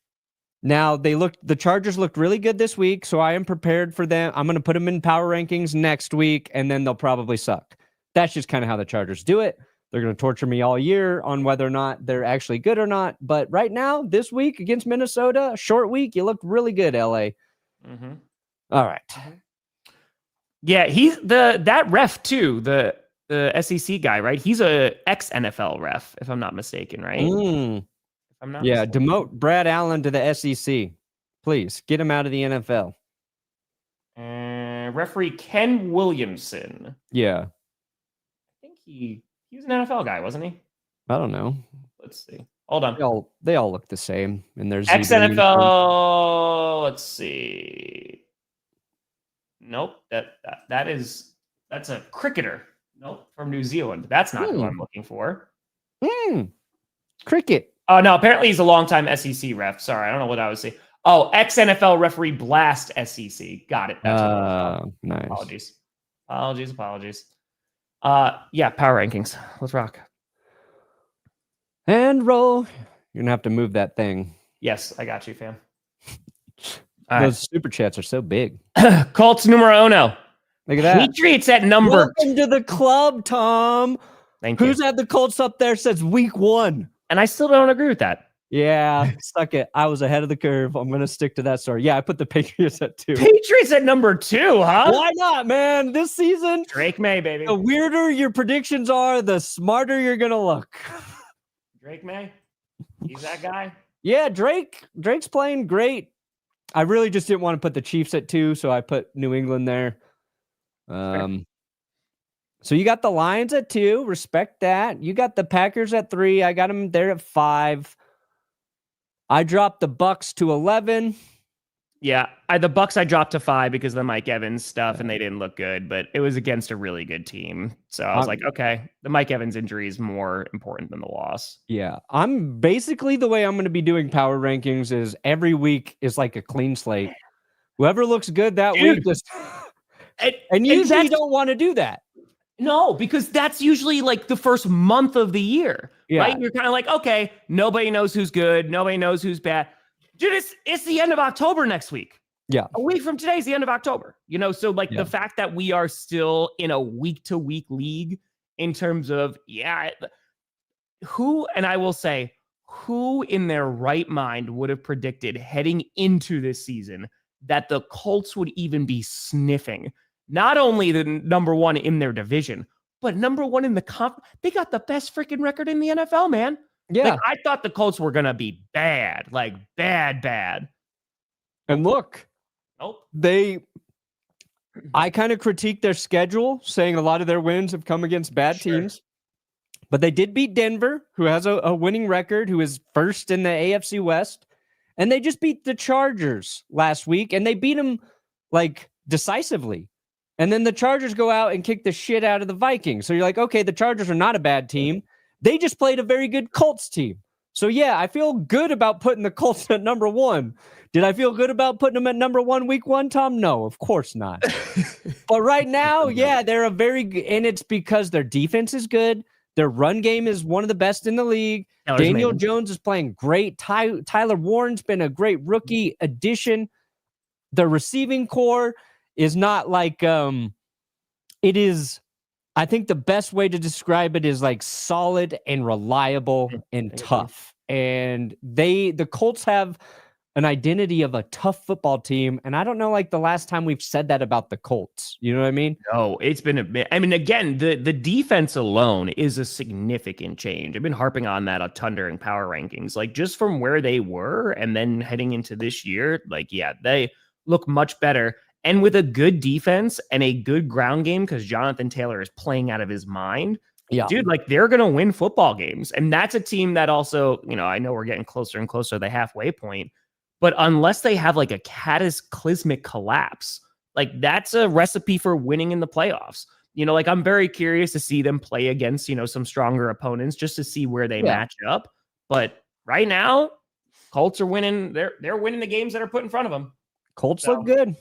Now the Chargers looked really good this week, so I am prepared for them. I'm going to put them in power rankings next week, and then they'll probably suck. That's just kind of how the Chargers do it. They're going to torture me all year on whether or not they're actually good or not. But right now, this week against Minnesota, a short week, you looked really good, LA. Mm-hmm. All right. Yeah, he's that ref too, the SEC guy, right? He's a ex-NFL ref, if I'm not mistaken, right? If I'm not mistaken. Demote Brad Allen to the SEC. Please get him out of the NFL. Referee Ken Williamson. Yeah. I think he was an NFL guy, wasn't he? I don't know. Let's see. Hold on. They all look the same in their ex-NFL. Let's see. Nope. That's a cricketer. Nope, from New Zealand. That's not who I'm looking for. Cricket. Oh no, apparently he's a longtime SEC ref. Sorry, I don't know what I was saying. Oh, ex-NFL referee Blast SEC. Got it. That's nice. Apologies. Yeah, power rankings. Let's rock. And roll. You're gonna have to move that thing. Yes, I got you, fam. Those super chats are so big. Colts numero uno. Look at that. Patriots at number. Welcome to the club, Tom. Thank you. Who's had the Colts up there since week 1? And I still don't agree with that. Yeah, suck it. I was ahead of the curve. I'm gonna stick to that story. Yeah, I put the Patriots at 2. Patriots at number 2, huh? Why not, man? This season, Drake May, baby. the weirder your predictions are, the smarter you're gonna look. Drake May, he's that guy. Yeah, Drake's playing great. I really just didn't want to put the Chiefs at 2, so I put New England there. So you got the Lions at 2. Respect that. You got the Packers at 3. I got them there at 5. I dropped the Bucks to 11. Yeah, the Bucks I dropped to 5 because of the Mike Evans stuff, and they didn't look good. But it was against a really good team, so I was like, okay, the Mike Evans injury is more important than the loss. Yeah, I'm basically the way I'm going to be doing power rankings is every week is like a clean slate. Whoever looks good that week, just and usually you don't want to do that. No, because that's usually like the first month of the year, right? You're kind of like, okay, nobody knows who's good, nobody knows who's bad. Dude, it's the end of October next week. Yeah. A week from today is the end of October. So like the fact that we are still in a week-to-week league in terms of, who in their right mind would have predicted heading into this season that the Colts would even be sniffing not only the number 1 in their division, but number 1 in the they got the best freaking record in the NFL, man. Yeah. Like, I thought the Colts were going to be bad, like bad. And look, nope. I kind of critiqued their schedule, saying a lot of their wins have come against bad teams. But they did beat Denver, who has a winning record, who is first in the AFC West. And they just beat the Chargers last week, and they beat them like decisively. And then the Chargers go out and kick the shit out of the Vikings. So you're like, okay, the Chargers are not a bad team. They just played a very good Colts team. So yeah, I feel good about putting the Colts at number 1. Did I feel good about putting them at number 1 week 1, Tom? No, of course not. But right now, they're and it's because their defense is good. Their run game is one of the best in the league. Daniel Jones is playing great. Tyler Warren's been a great rookie addition. The receiving core is not like it is. I think the best way to describe it is like solid and reliable and tough. And the Colts have an identity of a tough football team. And I don't know, like the last time we've said that about the Colts. You know what I mean? No, it's been a bit. I mean, again, the defense alone is a significant change. I've been harping on that a ton during power rankings, like just from where they were and then heading into this year, like, they look much better. And with a good defense and a good ground game, because Jonathan Taylor is playing out of his mind, dude, like they're going to win football games. And that's a team that also, I know we're getting closer and closer to the halfway point, but unless they have like a cataclysmic collapse, like that's a recipe for winning in the playoffs. Like I'm very curious to see them play against, some stronger opponents just to see where they match up. But right now, Colts are winning. They're winning the games that are put in front of them. Colts look good.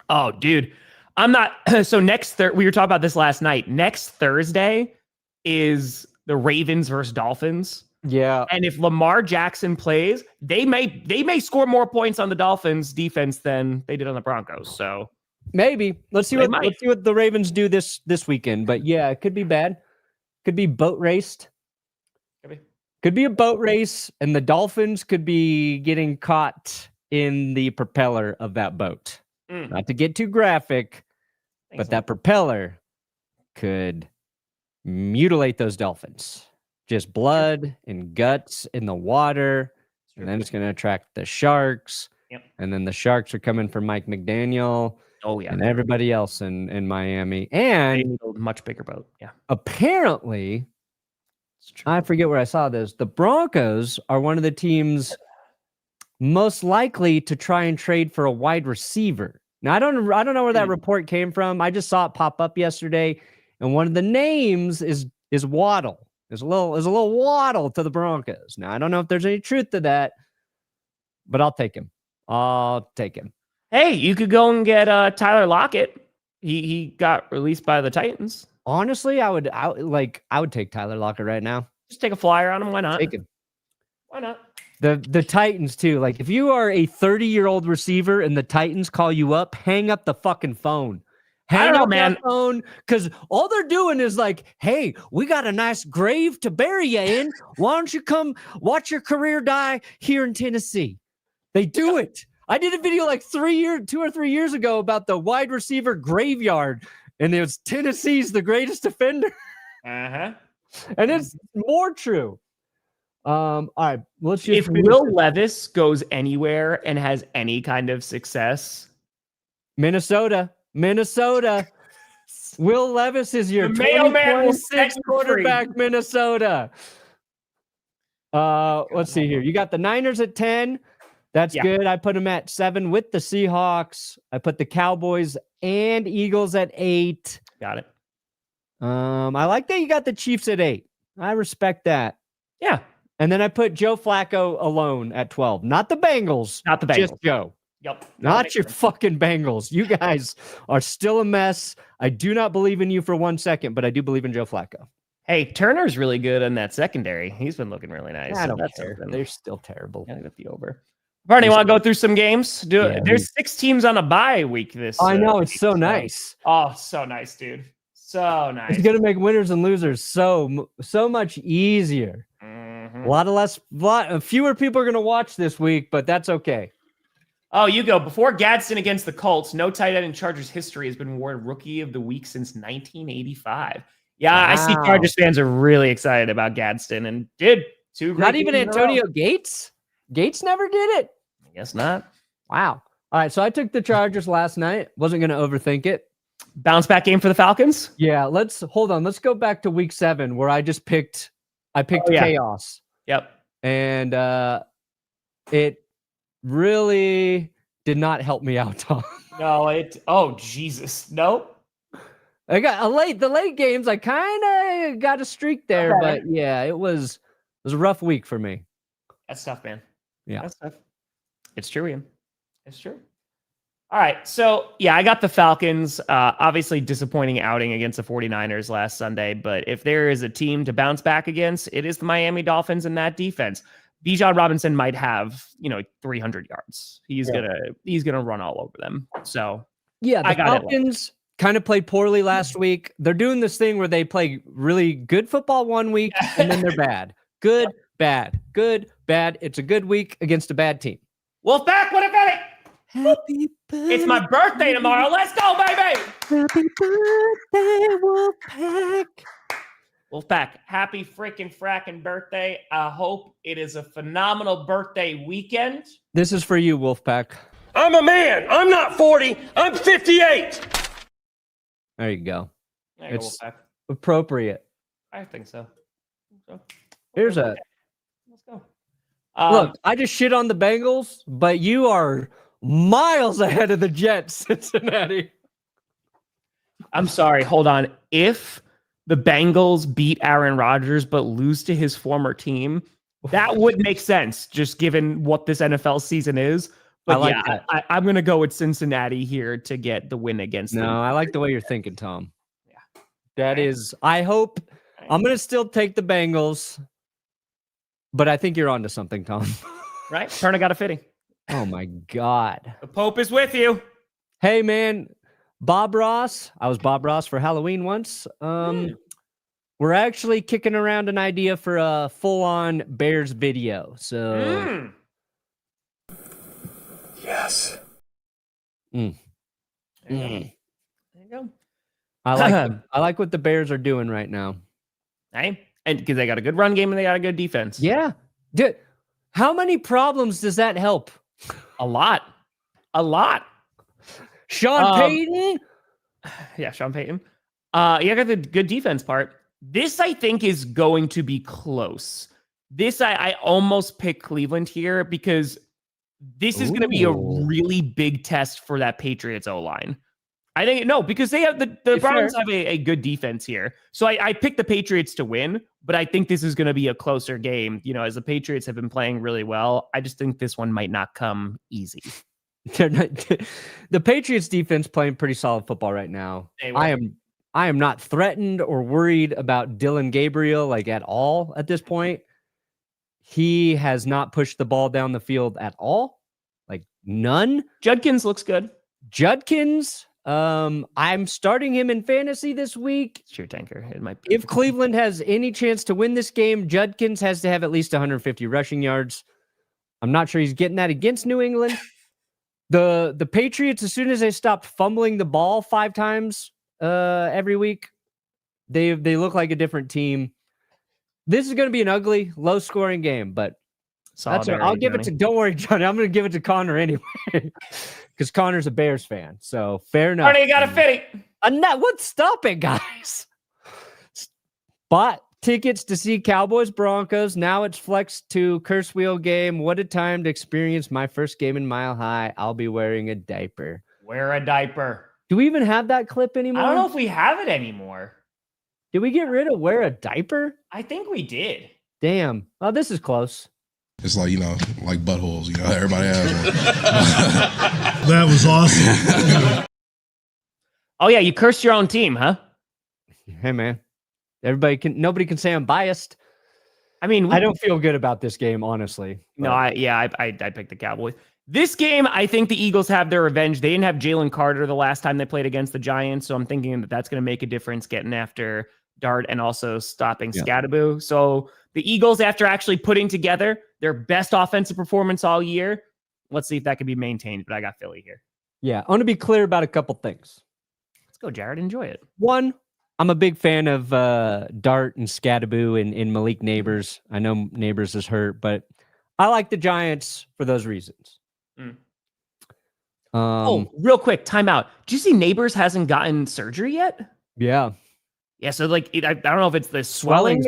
Oh, dude. I'm not. So we were talking about this last night. Next Thursday is the Ravens versus Dolphins. Yeah. And if Lamar Jackson plays, they may score more points on the Dolphins defense than they did on the Broncos. So maybe let's see what the Ravens do this weekend. But yeah, it could be bad. Could be boat raced. Could be a boat race, and the Dolphins could be getting caught in the propeller of that boat. Not to get too graphic, but that propeller could mutilate those Dolphins. Just blood and guts in the water. And then it's going to attract the sharks. Yep. And then the sharks are coming for Mike McDaniel. Oh, yeah. And everybody else in Miami. And a much bigger boat. Yeah. Apparently, I forget where I saw this. The Broncos are one of the teams most likely to try and trade for a wide receiver. Now, I don't know where that report came from. I just saw it pop up yesterday. And one of the names is Waddle. There's a little Waddle to the Broncos. Now, I don't know if there's any truth to that, but I'll take him. Hey, you could go and get Tyler Lockett. He got released by the Titans. Honestly, I would take Tyler Lockett right now. Just take a flyer on him. Why not? Take him. Why not? The Titans too. Like, if you are a 30-year-old receiver and the Titans call you up, hang up the fucking phone. Hang up that phone, because all they're doing is like, hey, we got a nice grave to bury you in. Why don't you come watch your career die here in Tennessee? They do it. I did a video like 2 or 3 years ago about the wide receiver graveyard, and it was Tennessee's the greatest defender. Uh-huh. And it's more true. All right, let's just. If Will Levis goes anywhere and has any kind of success, Minnesota. Will Levis is your 2026 quarterback, Minnesota. Let's see here. You got the Niners at 10. That's good. I put them at 7 with the Seahawks. I put the Cowboys and Eagles at 8. Got it. I like that you got the Chiefs at 8. I respect that. Yeah. And then I put Joe Flacco alone at 12. Not the Bengals. Just Joe. Yep. Not your fucking Bengals. You guys are still a mess. I do not believe in you for 1 second, but I do believe in Joe Flacco. Hey, Turner's really good in that secondary. He's been looking really nice. I don't care. They're still terrible. Yeah, get the over. Barney, want to go through some games? There's 6 teams on a bye week this. I know, it's so nice. Oh, so nice, dude. So nice. It's gonna make winners and losers so much easier. Mm-hmm. Fewer people are gonna watch this week, but that's okay. Oh, you go. Before Gadsden against the Colts, no tight end in Chargers history has been awarded Rookie of the Week since 1985. Yeah, wow. I see Chargers fans are really excited about Gadsden, and did 2 great. Not even Antonio Gates. Gates never did it. I guess not. Wow. All right, so I took the Chargers last night. Wasn't going to overthink it. Bounce back game for the Falcons? Yeah, let's go back to week 7 where I picked chaos. Yep. And it really did not help me out, Tom. No, Jesus. Nope. I got the late games. I kind of got a streak there, but yeah, it was a rough week for me. That's tough, man. Yeah. That's tough. It's true, Ian. It's true. All right. So, yeah, I got the Falcons. Obviously, disappointing outing against the 49ers last Sunday. But if there is a team to bounce back against, it is the Miami Dolphins and that defense. Bijan Robinson might have, 300 yards. He's gonna run all over them. So, yeah, the Falcons kind of played poorly last week. They're doing this thing where they play really good football one week and then they're bad. Good, bad, good, bad. It's a good week against a bad team. Wolfpack, what about it? Happy birthday. It's my birthday tomorrow. Let's go, baby. Happy birthday, Wolfpack. Wolfpack, happy freaking fracking birthday. I hope it is a phenomenal birthday weekend. This is for you, Wolfpack. I'm a man. I'm not 40. I'm 58. There you go. It's appropriate. I think so. Let's go. Look, I just shit on the Bengals, but you are miles ahead of the Jets, Cincinnati. I'm sorry. Hold on. If the Bengals beat Aaron Rodgers but lose to his former team, That would make sense, just given what this NFL season is. But I like that. I'm going to go with Cincinnati here to get the win against them. No, I like the way you're thinking, Tom. Yeah. That is, I hope, I'm going to still take the Bengals, but I think you're onto something, Tom. Right? Perna got a fitting. Oh, my God. The Pope is with you. Hey, man, Bob Ross. I was Bob Ross for Halloween once. We're actually kicking around an idea for a full-on Bears video. So, Yes. There you go. I like what the Bears are doing right now. Hey, and because they got a good run game and they got a good defense. Yeah. Dude, how many problems does that help? A lot. Sean Payton? Yeah, Sean Payton. Yeah, got the good defense part. This, I think, is going to be close. This, I almost pick Cleveland here because this is going to be a really big test for that Patriots O-line. I think, no, because they have the Browns have a good defense here. So I picked the Patriots to win, but I think this is going to be a closer game. You know, as the Patriots have been playing really well, I just think this one might not come easy. The Patriots defense playing pretty solid football right now. I am not threatened or worried about Dylan Gabriel like at all at this point. He has not pushed the ball down the field at all. Like none. Judkins looks good. Judkins, I'm starting him in fantasy this week. Sure, tanker. It might. If Cleveland has any chance to win this game, Judkins has to have at least 150 rushing yards. I'm not sure he's getting that against New England. The Patriots, as soon as they stopped fumbling the ball 5 times every week, they look like a different team. This is going to be an ugly, low-scoring game, but I'll give it to. Don't worry, Johnny. I'm going to give it to Connor anyway, because Connor's a Bears fan. So fair enough. Arnie, you got a fitting. What? Stop it, guys. Bought tickets to see Cowboys Broncos. Now it's flexed to curse wheel game. What a time to experience my first game in Mile High. I'll be wearing a diaper. Wear a diaper. Do we even have that clip anymore? I don't know if we have it anymore. Did we get rid of wear a diaper? I think we did. Damn. Oh, this is close. It's like, like buttholes, everybody has one. That was awesome. Oh, yeah, you cursed your own team, huh? Hey, man. Nobody can say I'm biased. I mean, I don't feel good about this game, honestly. No, I picked the Cowboys. This game, I think the Eagles have their revenge. They didn't have Jalen Carter the last time they played against the Giants, so I'm thinking that that's going to make a difference getting after Dart and also stopping Scattaboo. So the Eagles, after actually putting together their best offensive performance all year, let's see if that can be maintained, but I got Philly here. Yeah, I want to be clear about a couple things. Let's go, Jared. Enjoy it. One, I'm a big fan of Dart and Scattaboo and Malik Neighbors. I know Neighbors is hurt, but I like the Giants for those reasons. Real quick, timeout. Did you see Neighbors hasn't gotten surgery yet? Yeah. Yeah, so like I don't know if it's the swelling.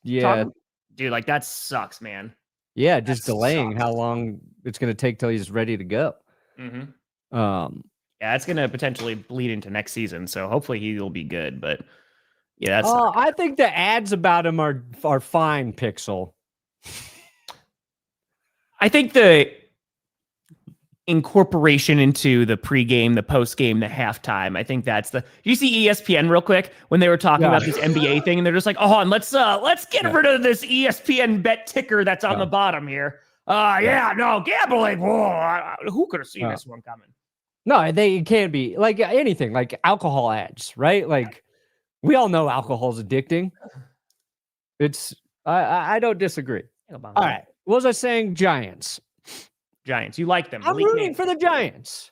Dude, like that sucks, man. Yeah, just delaying how long it's going to take till he's ready to go. Yeah, it's going to potentially bleed into next season, so hopefully he will be good. But yeah, that's. I think the ads about him are fine, Pixel. I think the incorporation into the pregame, the postgame, the halftime. I think that's the. You see ESPN real quick when they were talking about this NBA thing, and they're just like, "Oh, and let's get rid of this ESPN bet ticker that's on the bottom here." No gambling. Whoa, who could have seen this one coming? No, it can't be like anything, like alcohol ads, right? Like we all know alcohol's addicting. It's I don't disagree. All right, what was I saying? Giants. You like them. I'm rooting for the Giants.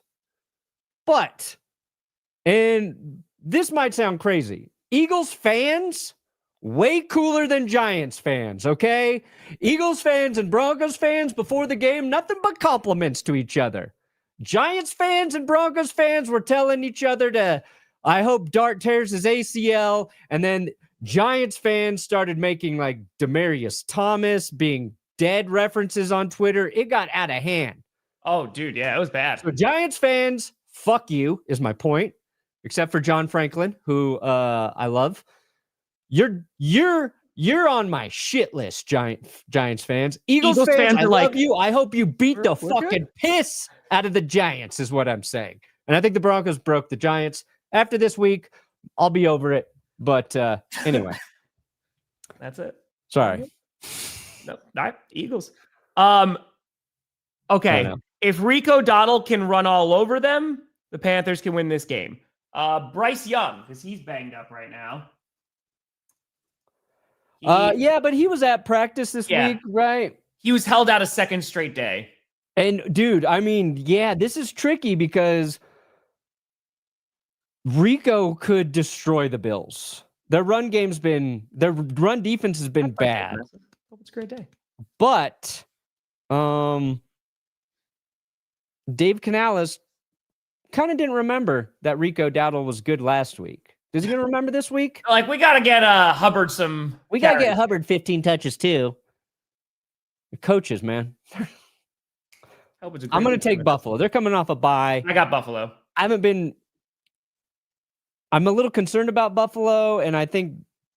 But, and this might sound crazy, Eagles fans, way cooler than Giants fans, okay? Eagles fans and Broncos fans before the game, nothing but compliments to each other. Giants fans and Broncos fans were telling each other I hope Dart tears his ACL. And then Giants fans started making like Demaryius Thomas being dead references on Twitter. It got out of hand. Oh, dude, yeah, it was bad. So Giants fans, fuck you is my point. Except for John Franklin, who I love. You're You're on my shit list, Giants fans. Eagles fans, fans I are love like, you. I hope you beat the we're fucking piss out of the Giants, is what I'm saying. And I think the Broncos broke the Giants. After this week, I'll be over it. But anyway. That's it. Sorry. No, not Eagles. Okay. If Rico Dottle can run all over them, the Panthers can win this game. Bryce Young, because he's banged up right now. Yeah, but he was at practice this week, right? He was held out a second straight day. And dude, I mean, yeah, this is tricky because Rico could destroy the Bills. Their run defense has been bad. It's a great day. But Dave Canales kind of didn't remember that Rico Dowdle was good last week. Is he going to remember this week? Like, we got to get Hubbard some. We got to get Hubbard 15 touches too. The coaches, man. I'm going to take Buffalo. They're coming off a bye. I got Buffalo. I'm a little concerned about Buffalo, and I think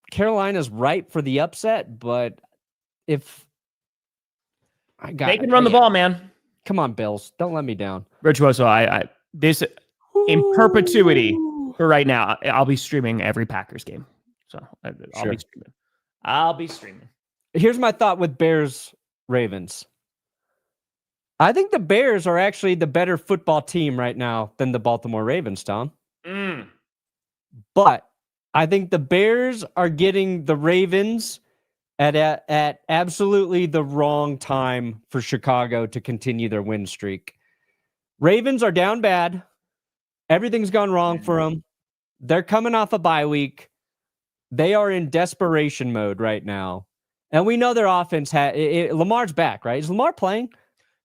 Carolina's ripe for the upset, but if they can run the ball, man. Come on, Bills. Don't let me down. Virtuoso, this in perpetuity for right now. I'll be streaming every Packers game. So I'll be streaming. Here's my thought with Bears-Ravens. I think the Bears are actually the better football team right now than the Baltimore Ravens, Tom. But I think the Bears are getting the Ravens at absolutely the wrong time for Chicago to continue their win streak. Ravens are down bad. Everything's gone wrong for them. They're coming off a bye week. They are in desperation mode right now. And we know their offense Lamar's back, right? Is Lamar playing?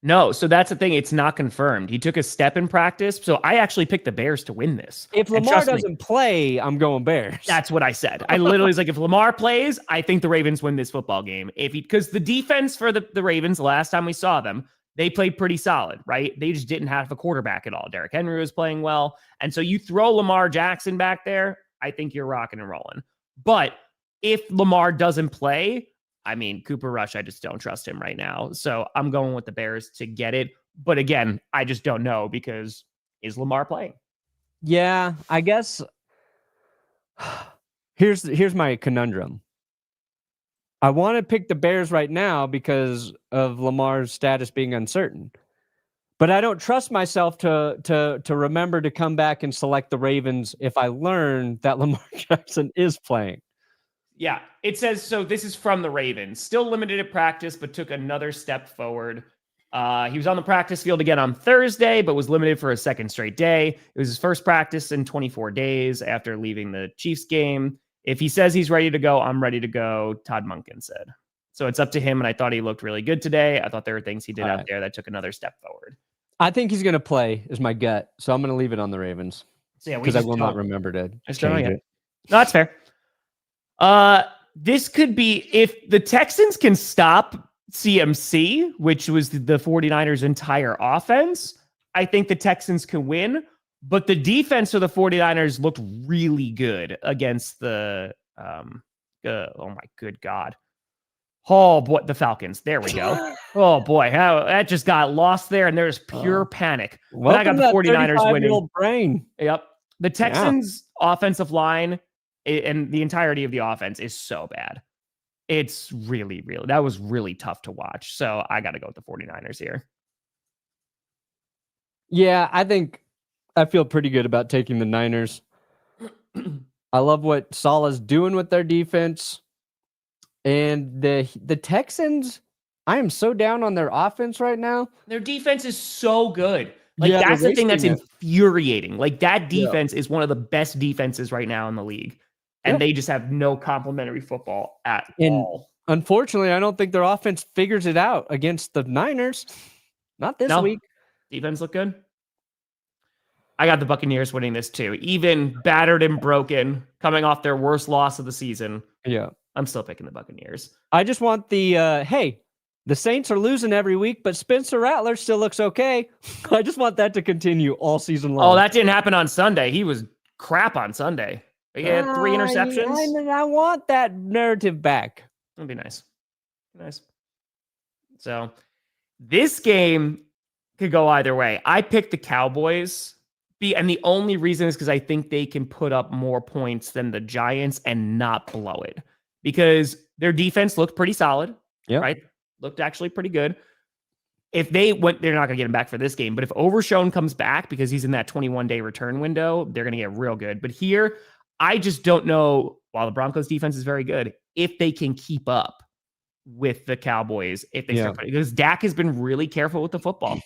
No, so that's the thing. It's not confirmed. He took a step in practice. So I actually picked the Bears to win this. If Lamar doesn't play, I'm going Bears. That's what I said. I literally was like, if Lamar plays, I think the Ravens win this football game. Because the defense for the Ravens, the last time we saw them, they played pretty solid, right? They just didn't have a quarterback at all. Derrick Henry was playing well. And so you throw Lamar Jackson back there, I think you're rocking and rolling. But if Lamar doesn't play, I mean, Cooper Rush, I just don't trust him right now. So I'm going with the Bears to get it. But again, I just don't know because is Lamar playing? Yeah, I guess here's my conundrum. I want to pick the Bears right now because of Lamar's status being uncertain. But I don't trust myself to remember to come back and select the Ravens if I learn that Lamar Jackson is playing. Yeah, it says, so this is from the Ravens. Still limited at practice, but took another step forward. He was on the practice field again on Thursday, but was limited for a second straight day. It was his first practice in 24 days after leaving the Chiefs game. If he says he's ready to go, I'm ready to go, Todd Monken said. So it's up to him, and I thought he looked really good today. I thought there were things he did out there that took another step forward. I think he's going to play, is my gut. So I'm going to leave it on the Ravens. So yeah, because I will not remember to change it. No, that's fair. This could be, if the Texans can stop CMC, which was the 49ers' entire offense, I think the Texans can win. But the defense of the 49ers looked really good against the, oh my good God. Oh boy, the Falcons. There we go. Oh boy, that just got lost there, and there's pure panic. But I got the 49ers winning. Brain. Yep. The Texans' offensive line and the entirety of the offense is so bad. It's really, that was really tough to watch. So I got to go with the 49ers here. Yeah, I feel pretty good about taking the Niners. I love what Salah's doing with their defense. And the Texans, I am so down on their offense right now. Their defense is so good. Like, that's the thing that's infuriating. Like, that defense is one of the best defenses right now in the league. And they just have no complimentary football at all. Unfortunately, I don't think their offense figures it out against the Niners. Not this week. Defense look good. I got the Buccaneers winning this too. Even battered and broken, coming off their worst loss of the season. Yeah. I'm still picking the Buccaneers. I just want the, the Saints are losing every week, but Spencer Rattler still looks okay. I just want that to continue all season long. Oh, that didn't happen on Sunday. He was crap on Sunday. He had 3 interceptions. I want that narrative back. That'd be nice. Nice. So this game could go either way. I picked the Cowboys. And the only reason is because I think they can put up more points than the Giants and not blow it. Because their defense looked pretty solid. Yep. Right? Looked actually pretty good. If they went, they're not going to get him back for this game. But if Overshown comes back because he's in that 21-day return window, they're going to get real good. But here, I just don't know, while the Broncos defense is very good, if they can keep up with the Cowboys if they start playing. Because Dak has been really careful with the football.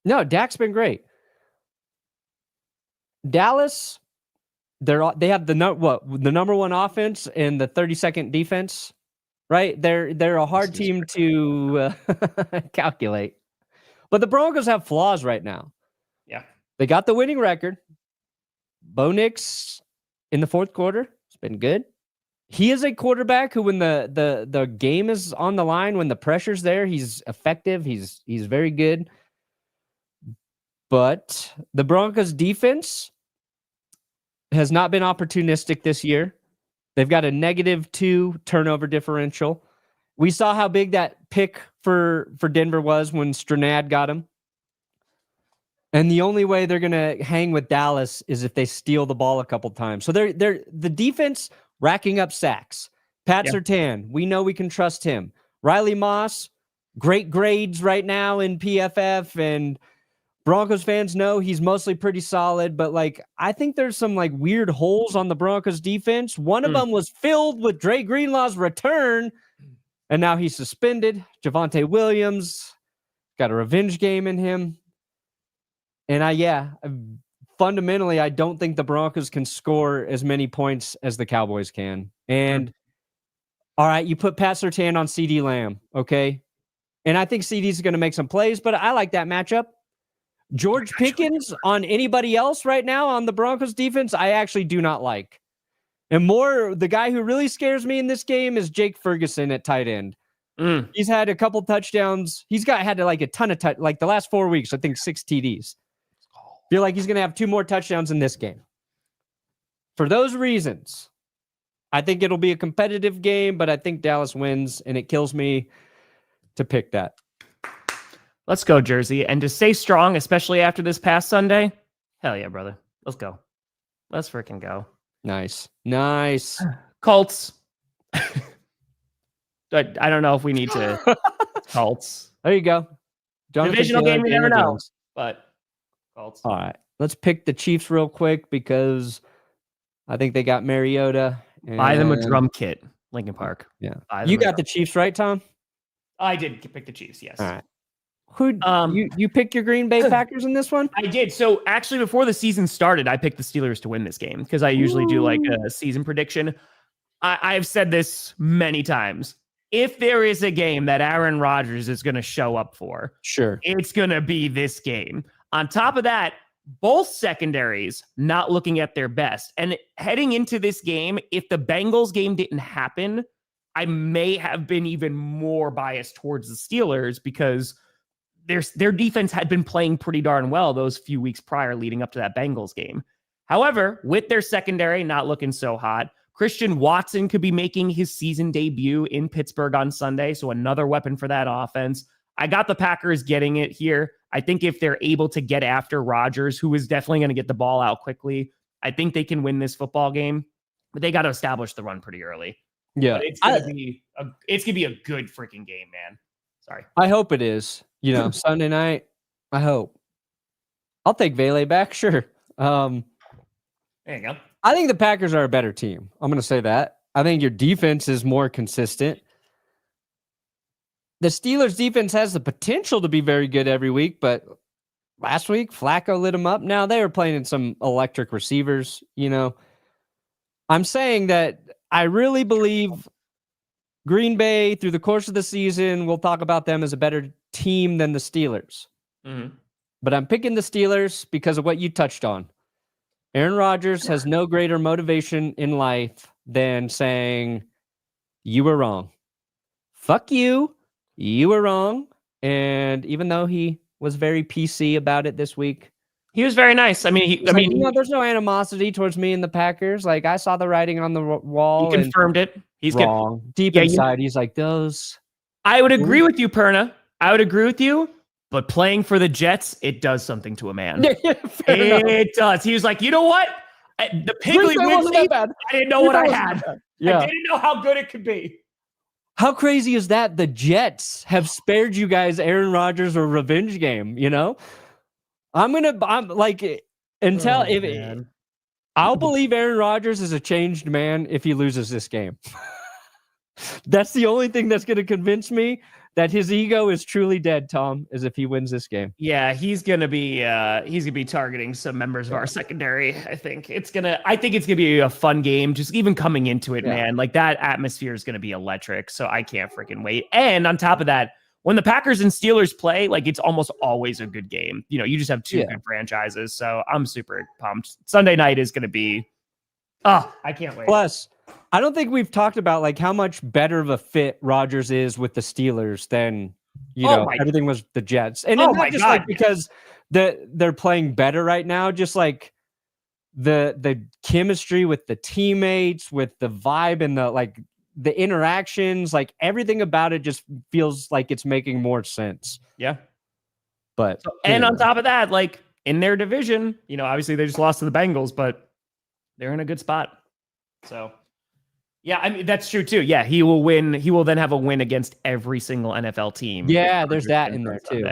No, Dak's been great. Dallas, they have the number one offense and the 32nd defense, right? They're a hard team to calculate. But the Broncos have flaws right now. Yeah. They got the winning record. Bo Nix in the fourth quarter, it's been good. He is a quarterback who, when the game is on the line, when the pressure's there, he's effective. He's very good. But the Broncos defense has not been opportunistic this year. They've got a -2 turnover differential. We saw how big that pick for Denver was when Stranad got him. And the only way they're going to hang with Dallas is if they steal the ball a couple times. So they're the defense racking up sacks. Pat Surtain, we know we can trust him. Riley Moss, great grades right now in PFF, and Broncos fans know he's mostly pretty solid, but I think there's some weird holes on the Broncos defense. One of them was filled with Dre Greenlaw's return, and now he's suspended. Javonte Williams got a revenge game in him. And fundamentally, I don't think the Broncos can score as many points as the Cowboys can. And all right, you put Pat Surtain on CeeDee Lamb, okay? And I think CeeDee's going to make some plays, but I like that matchup. George Pickens on anybody else right now on the Broncos defense, I actually do not like. And the guy who really scares me in this game is Jake Ferguson at tight end. He's had a couple touchdowns. Had a ton of the last 4 weeks, I think 6 TDs. Feel like he's going to have 2 more touchdowns in this game. For those reasons, I think it'll be a competitive game, but I think Dallas wins, and it kills me to pick that. Let's go, Jersey. And to stay strong, especially after this past Sunday, hell yeah, brother. Let's go. Let's freaking go. Nice. Colts. I don't know if we need to. Colts. There you go. Divisional game, you never know. But Colts. All right. Let's pick the Chiefs real quick because I think they got Mariota. Buy them a drum kit, Lincoln Park. Yeah. You got the Chiefs, right, Tom? I did pick the Chiefs, yes. All right. You pick your Green Bay Packers in this one? I did. So actually, before the season started, I picked the Steelers to win this game because I usually do a season prediction. I've said this many times. If there is a game that Aaron Rodgers is going to show up for, sure, it's going to be this game. On top of that, both secondaries not looking at their best. And heading into this game, if the Bengals game didn't happen, I may have been even more biased towards the Steelers because their defense had been playing pretty darn well those few weeks prior leading up to that Bengals game. However, with their secondary not looking so hot, Christian Watson could be making his season debut in Pittsburgh on Sunday, so another weapon for that offense. I got the Packers getting it here. I think if they're able to get after Rodgers, who is definitely going to get the ball out quickly, I think they can win this football game, but they got to establish the run pretty early. Yeah. But it's going to be a good freaking game, man. Sorry. I hope it is. Sunday night, I hope. I'll take Vele back, sure. There you go. I think the Packers are a better team. I'm going to say that. I think your defense is more consistent. The Steelers' defense has the potential to be very good every week, but last week, Flacco lit them up. Now, they were playing in some electric receivers, I'm saying that I really believe Green Bay, through the course of the season, we'll talk about them as a better team than the Steelers. Mm-hmm. But I'm picking the Steelers because of what you touched on. Aaron Rodgers has no greater motivation in life than saying, you were wrong. Fuck you. You were wrong. And even though he was very PC about it this week, He was very nice. I mean, there's no animosity towards me and the Packers. Like, I saw the writing on the wall. he confirmed it. He's wrong. Deep inside, he's like, those. I would agree with you, Perna. I would agree with you. But playing for the Jets, it does something to a man. It does. He was like, you know what? The Piggly Wiggly, I didn't know what I had. Yeah. I didn't know how good it could be. How crazy is that? The Jets have spared you guys Aaron Rodgers or revenge game, you know? I'm like, until I'll believe Aaron Rodgers is a changed man if he loses this game. That's the only thing that's going to convince me that his ego is truly dead, Tom, is if he wins this game. Yeah, he's gonna be targeting some members of our secondary. I think it's gonna be a fun game. Just even coming into it, man. Like that atmosphere is gonna be electric. So I can't freaking wait. And on top of that, when the Packers and Steelers play, like it's almost always a good game. You know, you just have two good franchises. So I'm super pumped. Sunday night is gonna be I can't wait. Plus, I don't think we've talked about like how much better of a fit Rodgers is with the Steelers than everything was the Jets, and not just like because they're playing better right now, just like the chemistry with the teammates, with the vibe and the interactions, like everything about it just feels like it's making more sense. Yeah, but and on top of that, like in their division, obviously they just lost to the Bengals, but they're in a good spot. So. Yeah, I mean, that's true, too. Yeah, he will win. He will then have a win against every single NFL team. Yeah, there's that in there, too.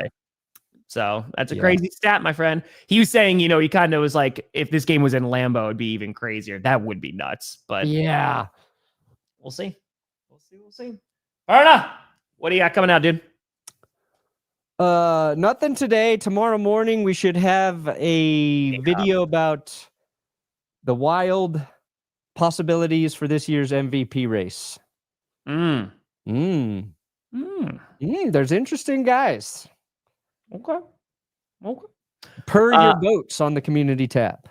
So that's a crazy stat, my friend. He was saying, he kind of was like, if this game was in Lambeau, it'd be even crazier. That would be nuts. But yeah, we'll see. We'll see. All right, what do you got coming out, dude? Nothing today. Tomorrow morning, we should have a video about the wild possibilities for this year's MVP race. There's interesting guys. Okay. Per your votes on the community tab.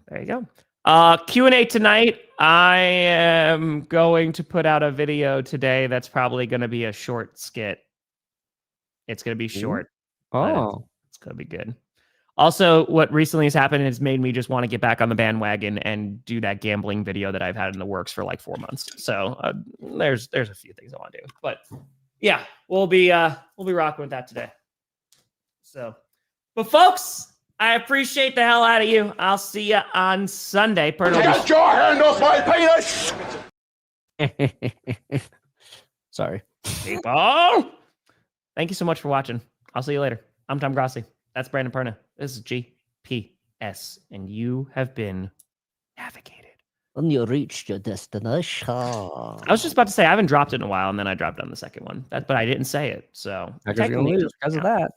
There you go. Q&A tonight. I am going to put out a video today that's probably going to be a short skit. It's going to be short. It's going to be good. Also, what recently has happened has made me just want to get back on the bandwagon and do that gambling video that I've had in the works for like 4 months. So there's a few things I want to do, but yeah, we'll be rocking with that today. So, but folks, I appreciate the hell out of you. I'll see you on Sunday. Get your hand off my penis! Sorry. People, thank you so much for watching. I'll see you later. I'm Tom Grossi. That's Brandon Perna. This is GPS, and you have been navigated. And you reached your destination. I was just about to say I haven't dropped it in a while, and then I dropped on the second one. But I didn't say it, so because of that.